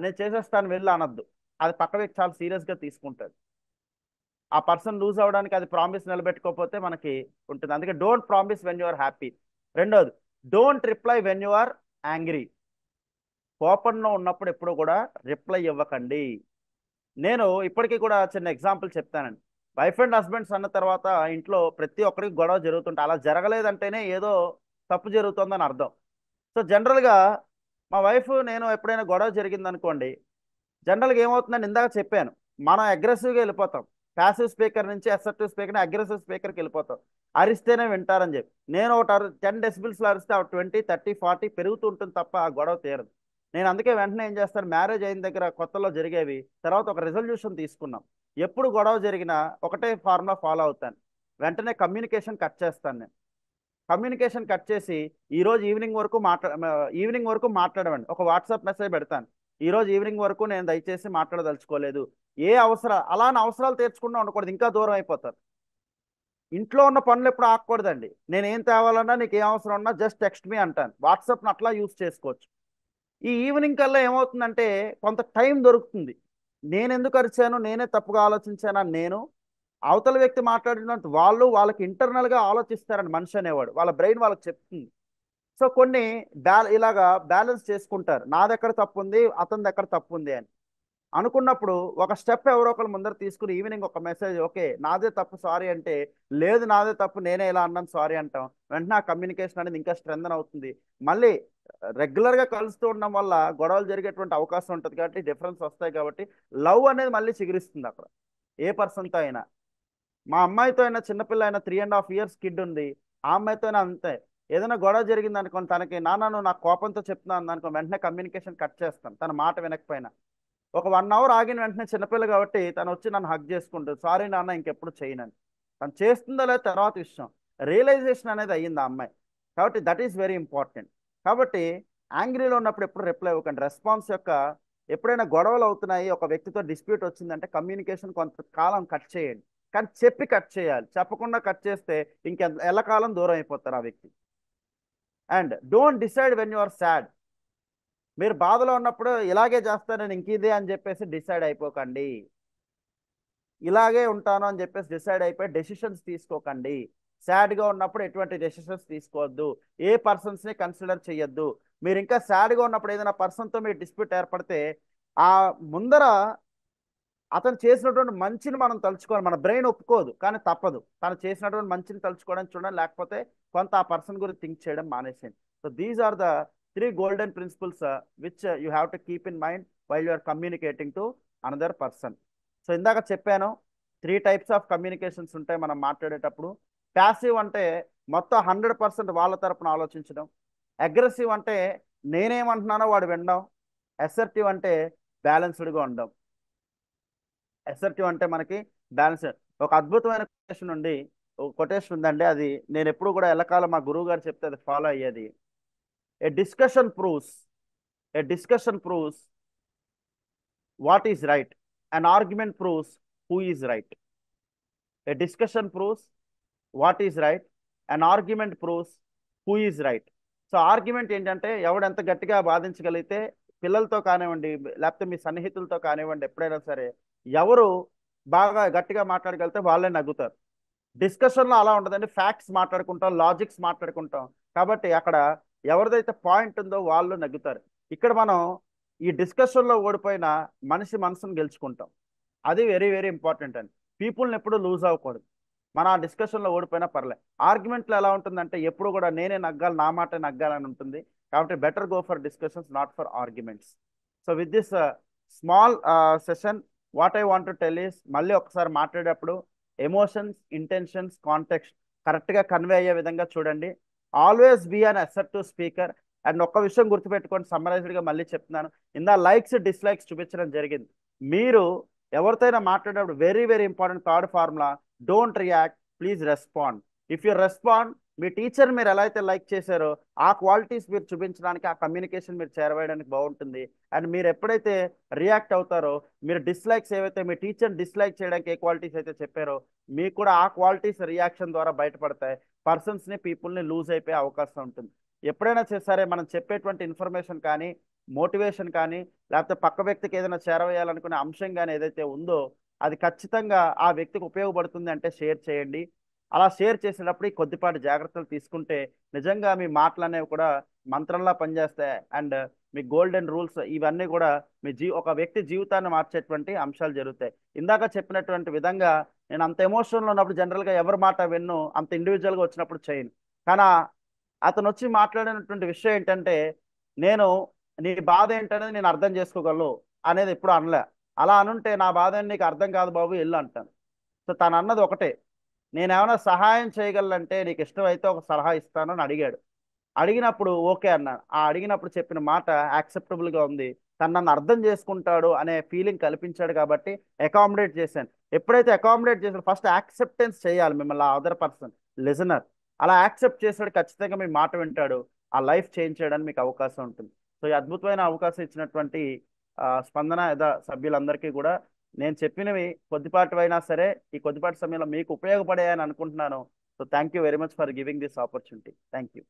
నేను చేసేస్తాను వెళ్ళి అనొద్దు. అది పక్క వ్యక్తి చాలా సీరియస్గా తీసుకుంటాడు. ఆ పర్సన్ లూజ్ అవ్వడానికి అది ప్రామిస్ నిలబెట్టుకోకపోతే మనకి ఉంటుంది. అందుకే don't promise when you are happy. రెండోది, don't reply when you are angry. కోపంలో ఉన్నప్పుడు ఎప్పుడు కూడా రిప్లై ఇవ్వకండి. నేను ఇప్పటికీ కూడా చిన్న ఎగ్జాంపుల్ చెప్తానండి. వైఫ్ అండ్ హస్బెండ్స్ అన్న తర్వాత ఇంట్లో ప్రతి ఒక్కరికి గొడవ జరుగుతుంటే అలా జరగలేదంటేనే ఏదో తప్పు జరుగుతుందని అర్థం. సో జనరల్గా మా వైఫ్ నేను ఎప్పుడైనా గొడవ జరిగిందనుకోండి, జనరల్గా ఏమవుతుందని ఇందాక చెప్పాను, మనం అగ్రెసివ్గా వెళ్ళిపోతాం. ప్యాసివ్ స్పీకర్ నుంచి అసర్టివ్ స్పీకర్, అగ్రెసివ్ స్పీకర్కి వెళ్ళిపోతాం. అరిస్తేనే వింటారని చెప్పి నేను ఒక 10 డెసిబిల్స్లో అరిస్తే 20, 30, 40 పెరుగుతూ ఉంటుంది తప్ప ఆ గొడవ తీరదు. నేను అందుకే వెంటనే ఏం చేస్తాను, మ్యారేజ్ అయిన దగ్గర కొత్తలో జరిగేవి, తర్వాత ఒక రెజల్యూషన్ తీసుకున్నాం. ఎప్పుడు గొడవ జరిగినా ఒకటే ఫార్ములా ఫాలో అవుతాను, వెంటనే కమ్యూనికేషన్ కట్ చేస్తాను. నేను కమ్యూనికేషన్ కట్ చేసి ఈరోజు ఈవినింగ్ వరకు మాట్లాడమండి. ఒక వాట్సాప్ మెసేజ్ పెడతాను, ఈరోజు ఈవినింగ్ వరకు నేను దయచేసి మాట్లాడదలుచుకోలేదు, ఏ అవసరం అలానే అవసరాలు తీర్చకుండా ఉండకూడదు, ఇంకా దూరం అయిపోతారు. ఇంట్లో ఉన్న పనులు ఎప్పుడు ఆగకూడదండి. నేను ఏం తేవాలన్నా నీకు ఏం అవసరం ఉన్నా జస్ట్ టెక్స్ట్ మీ అంటాను. వాట్సాప్ని అట్లా యూస్ చేసుకోవచ్చు. ఈ ఈవినింగ్ కల్లా ఏమవుతుందంటే కొంత టైం దొరుకుతుంది. నేను ఎందుకు అరిచాను, నేనే తప్పుగా ఆలోచించానని నేను, అవతల వ్యక్తి మాట్లాడినంత వాళ్ళు వాళ్ళకి ఇంటర్నల్గా ఆలోచిస్తారని మనిషి అనేవాడు, వాళ్ళ బ్రెయిన్ వాళ్ళకి చెప్తుంది. సో కొన్ని ఇలాగా బ్యాలెన్స్ చేసుకుంటారు, నాదెక్కడ తప్పు ఉంది అతనిది ఎక్కడ తప్పు ఉంది అని అనుకున్నప్పుడు ఒక స్టెప్ ఎవరో ఒకరు ముందర తీసుకుని ఈవినింగ్ ఒక మెసేజ్, ఓకే నాదే తప్పు సారీ అంటే, లేదు నాదే తప్పు నేనే ఇలా అన్నాను సారీ అంటాం. వెంటనే ఆ కమ్యూనికేషన్ అనేది ఇంకా స్ట్రెంథన్ అవుతుంది. మళ్ళీ రెగ్యులర్గా కలుస్తూ ఉండడం వల్ల గొడవలు జరిగేటువంటి అవకాశం ఉంటుంది కాబట్టి డిఫరెన్స్ వస్తాయి కాబట్టి లవ్ అనేది మళ్ళీ చిగురిస్తుంది అక్కడ ఏ పర్సన్తో అయినా. మా అమ్మాయితో అయినా, చిన్నపిల్ల అయినా, 3.5 years కిడ్ ఉంది, ఆ అమ్మాయితో అయినా అంతే. ఏదైనా గొడవ జరిగింది అనుకోని తనకి నాన్న నువ్వు నాకు కోపంతో చెప్తున్నాను అనుకో, వెంటనే కమ్యూనికేషన్ కట్ చేస్తాను తన మాట వినకపోయినా. ఒక 1 hour ఆగిన వెంటనే చిన్నపిల్ల కాబట్టి తను వచ్చి నన్ను హగ్ చేసుకుంటుంది, సారీ నాన్న ఇంకెప్పుడు చేయనని. తను చేస్తుందో లేదో తర్వాత విషయం, రియలైజేషన్ అనేది అయ్యింది ఆ అమ్మాయి. కాబట్టి దట్ ఈస్ వెరీ ఇంపార్టెంట్. కాబట్టి యాంగ్రీలో ఉన్నప్పుడు ఎప్పుడు రిప్లై ఇవ్వకండి. రెస్పాన్స్ యొక్క ఎప్పుడైనా గొడవలు అవుతున్నాయి, ఒక వ్యక్తితో డిస్ప్యూట్ వచ్చిందంటే కమ్యూనికేషన్ కొంతకాలం కట్ చేయండి. కానీ చెప్పి కట్ చేయాలి, చెప్పకుండా కట్ చేస్తే ఎల్లకాలం దూరం అయిపోతారు ఆ వ్యక్తి. And don't decide when you are sad. మీరు బాధలో ఉన్నప్పుడు ఇలాగే చేస్తానని ఇంకిదే అని చెప్పేసి డిసైడ్ అయిపోకండి. ఇలాగే ఉంటాను అని చెప్పేసి డిసైడ్ అయిపోయి డెసిషన్స్ తీసుకోకండి. సాడ్గా ఉన్నప్పుడు ఎటువంటి డెసిషన్స్ తీసుకోవద్దు, ఏ పర్సన్స్ని కన్సిడర్ చేయొద్దు. మీరు ఇంకా సాడ్గా ఉన్నప్పుడు ఏదైనా పర్సన్తో మీరు డిస్ప్యూట్ ఏర్పడితే ఆ ముందర అతను చేసినటువంటి మంచిని మనం తలుచుకోవాలి. మన బ్రెయిన్ ఒప్పుకోదు కానీ తప్పదు, తను చేసినటువంటి మంచిని తలుచుకోవడానికి చూడండి, లేకపోతే కొంత ఆ పర్సన్ గురించి థింక్ చేయడం మానేసేయండి. So these are the 3 golden principles which you have to keep in mind while you are communicating to another person. So ఇందాక చెప్పాను 3 types ఆఫ్ కమ్యూనికేషన్స్ ఉంటాయి మనం మాట్లాడేటప్పుడు. ప్యాసివ్ అంటే మొత్తం 100% వాళ్ళ తరపున ఆలోచించడం. అగ్రెసివ్ అంటే నేనేమంటున్నానో వాడు వినడం. అసర్టివ్ అంటే బ్యాలెన్స్డ్గా ఉండడం. అసర్టివ్ అంటే మనకి బ్యాలెన్స్. ఒక అద్భుతమైన కొటేషన్ నుండి ఒక కొటేషన్ ఉందండి, అది నేను ఎప్పుడు కూడా ఎల్లకాలం మా గురువు గారు చెప్తే అది ఫాలో అయ్యేది. A discussion proves a discussion proves what is right. An argument proves who is right. A discussion proves what is right. An argument proves who is right. So argument ఏంటంటే ఎవడు ఎంత గట్టిగా బాధించగలిగితే, పిల్లలతో కానివ్వండి లేకపోతే మీ సన్నిహితులతో కానివ్వండి, ఎప్పుడైనా సరే ఎవరు బాగా గట్టిగా మాట్లాడగలిగితే వాళ్ళే నగ్గుతారు. డిస్కషన్లో అలా ఉండదండి, ఫ్యాక్ట్స్ మాట్లాడుకుంటాం, లాజిక్స్ మాట్లాడుకుంటాం. కాబట్టి అక్కడ ఎవరిదైతే పాయింట్ ఉందో వాళ్ళు నగ్గుతారు. ఇక్కడ మనం ఈ డిస్కషన్లో ఓడిపోయిన మనిషి మనసును గెలుచుకుంటాం. అది వెరీ వెరీ ఇంపార్టెంట్ అండి. పీపుల్ని ఎప్పుడు లూజ్ అవ్వకూడదు. మన ఆ డిస్కషన్లో ఓడిపోయినా పర్లేదు. ఆర్గ్యుమెంట్లో ఎలా ఉంటుందంటే ఎప్పుడు కూడా నేనే నగ్గాలి, నా మాట నగ్గాలని ఉంటుంది. కాబట్టి better go for discussions, not for arguments. So with this small session what I want to tell is, మళ్ళీ ఒకసారి మాట్లాడేటప్పుడు ఎమోషన్స్, ఇంటెన్షన్స్, కాంటెక్స్ట్ కరెక్ట్గా కన్వే అయ్యే విధంగా చూడండి. Always be an assertive speaker. And ఒక్క విషయం గుర్తుపెట్టుకోండి, సమ్మరైజ్డ్గా మళ్ళీ చెప్తున్నాను, లైక్స్ డిస్లైక్స్ చూపించడం జరిగింది. మీరు ఎవరితోనైనా మాట్లాడేటప్పుడు very very important third formula, don't react, please respond. If you respond, me teacher మీరు ఎలా అయితే లైక్ చేశారో ఆ క్వాలిటీస్ మీరు చూపించడానికి, ఆ కమ్యూనికేషన్ మీరు చేరవేయడానికి బాగుంటుంది. అండ్ మీరు ఎప్పుడైతే రియాక్ట్ అవుతారో, మీరు డిస్లైక్స్ ఏవైతే మీ టీచర్ డిస్లైక్ చేయడానికి ఏ క్వాలిటీస్ అయితే చెప్పారో మీకు కూడా ఆ క్వాలిటీస్ రియాక్షన్ ద్వారా బయటపడతాయి. పర్సన్స్ని, పీపుల్ని లూజ్ అయిపోయే అవకాశం ఉంటుంది. ఎప్పుడైనా సరే మనం చెప్పేటువంటి ఇన్ఫర్మేషన్ కానీ, మోటివేషన్ కానీ, లేకపోతే పక్క వ్యక్తికి ఏదైనా చేరవేయాలనుకునే అంశం కానీ ఏదైతే ఉందో అది ఖచ్చితంగా ఆ వ్యక్తికి ఉపయోగపడుతుంది అంటే షేర్ చేయండి. అలా షేర్ చేసేటప్పుడు ఈ కొద్దిపాటి జాగ్రత్తలు తీసుకుంటే నిజంగా మీ మాటలు అనేవి కూడా మంత్రంలా పనిచేస్తాయి. అండ్ మీ గోల్డెన్ రూల్స్ ఇవన్నీ కూడా ఒక వ్యక్తి జీవితాన్ని మార్చేటువంటి అంశాలు జరుగుతాయి. ఇందాక చెప్పినటువంటి విధంగా నేను అంత ఎమోషన్లో ఉన్నప్పుడు జనరల్గా ఎవరి మాట విన్ను, అంత ఇండివిజువల్గా వచ్చినప్పుడు చేయను. కానీ అతను వచ్చి మాట్లాడినటువంటి విషయం ఏంటంటే, నేను నీ బాధ ఏంటనేది నేను అర్థం చేసుకోగలను అనేది ఎప్పుడు అనలే. అలా అనుంటే నా బాధ నీకు అర్థం కాదు బాబు వెళ్ళు అంటాను. సో తను అన్నది ఒకటే, నేనేమైనా సహాయం చేయగలంటే నీకు ఇష్టమైతే ఒక సలహా ఇస్తాను అని అడిగాడు. అడిగినప్పుడు ఓకే అన్నాను. ఆ అడిగినప్పుడు చెప్పిన మాట యాక్సెప్టబుల్గా ఉంది, తను నన్ను అర్థం చేసుకుంటాడు అనే ఫీలింగ్ కల్పించాడు కాబట్టి అకామిడేట్ చేశాను. ఎప్పుడైతే అకామిడేట్ చేశాడో ఫస్ట్ యాక్సెప్టెన్స్ చేయాలి మిమ్మల్ని, ఆ అదర్ పర్సన్ లిజనర్. అలా యాక్సెప్ట్ చేశాడు, ఖచ్చితంగా మీ మాట వింటాడు, ఆ లైఫ్ చేంజ్ చేయడానికి మీకు అవకాశం ఉంటుంది. సో ఈ అద్భుతమైన అవకాశం ఇచ్చినటువంటి స్పందన సభ్యులందరికీ కూడా నేను చెప్పినవి కొద్దిపాటి అయినా సరే ఈ కొద్దిపాటి సమయంలో మీకు ఉపయోగపడాయని అనుకుంటున్నాను. So thank you very much for giving this opportunity. Thank you.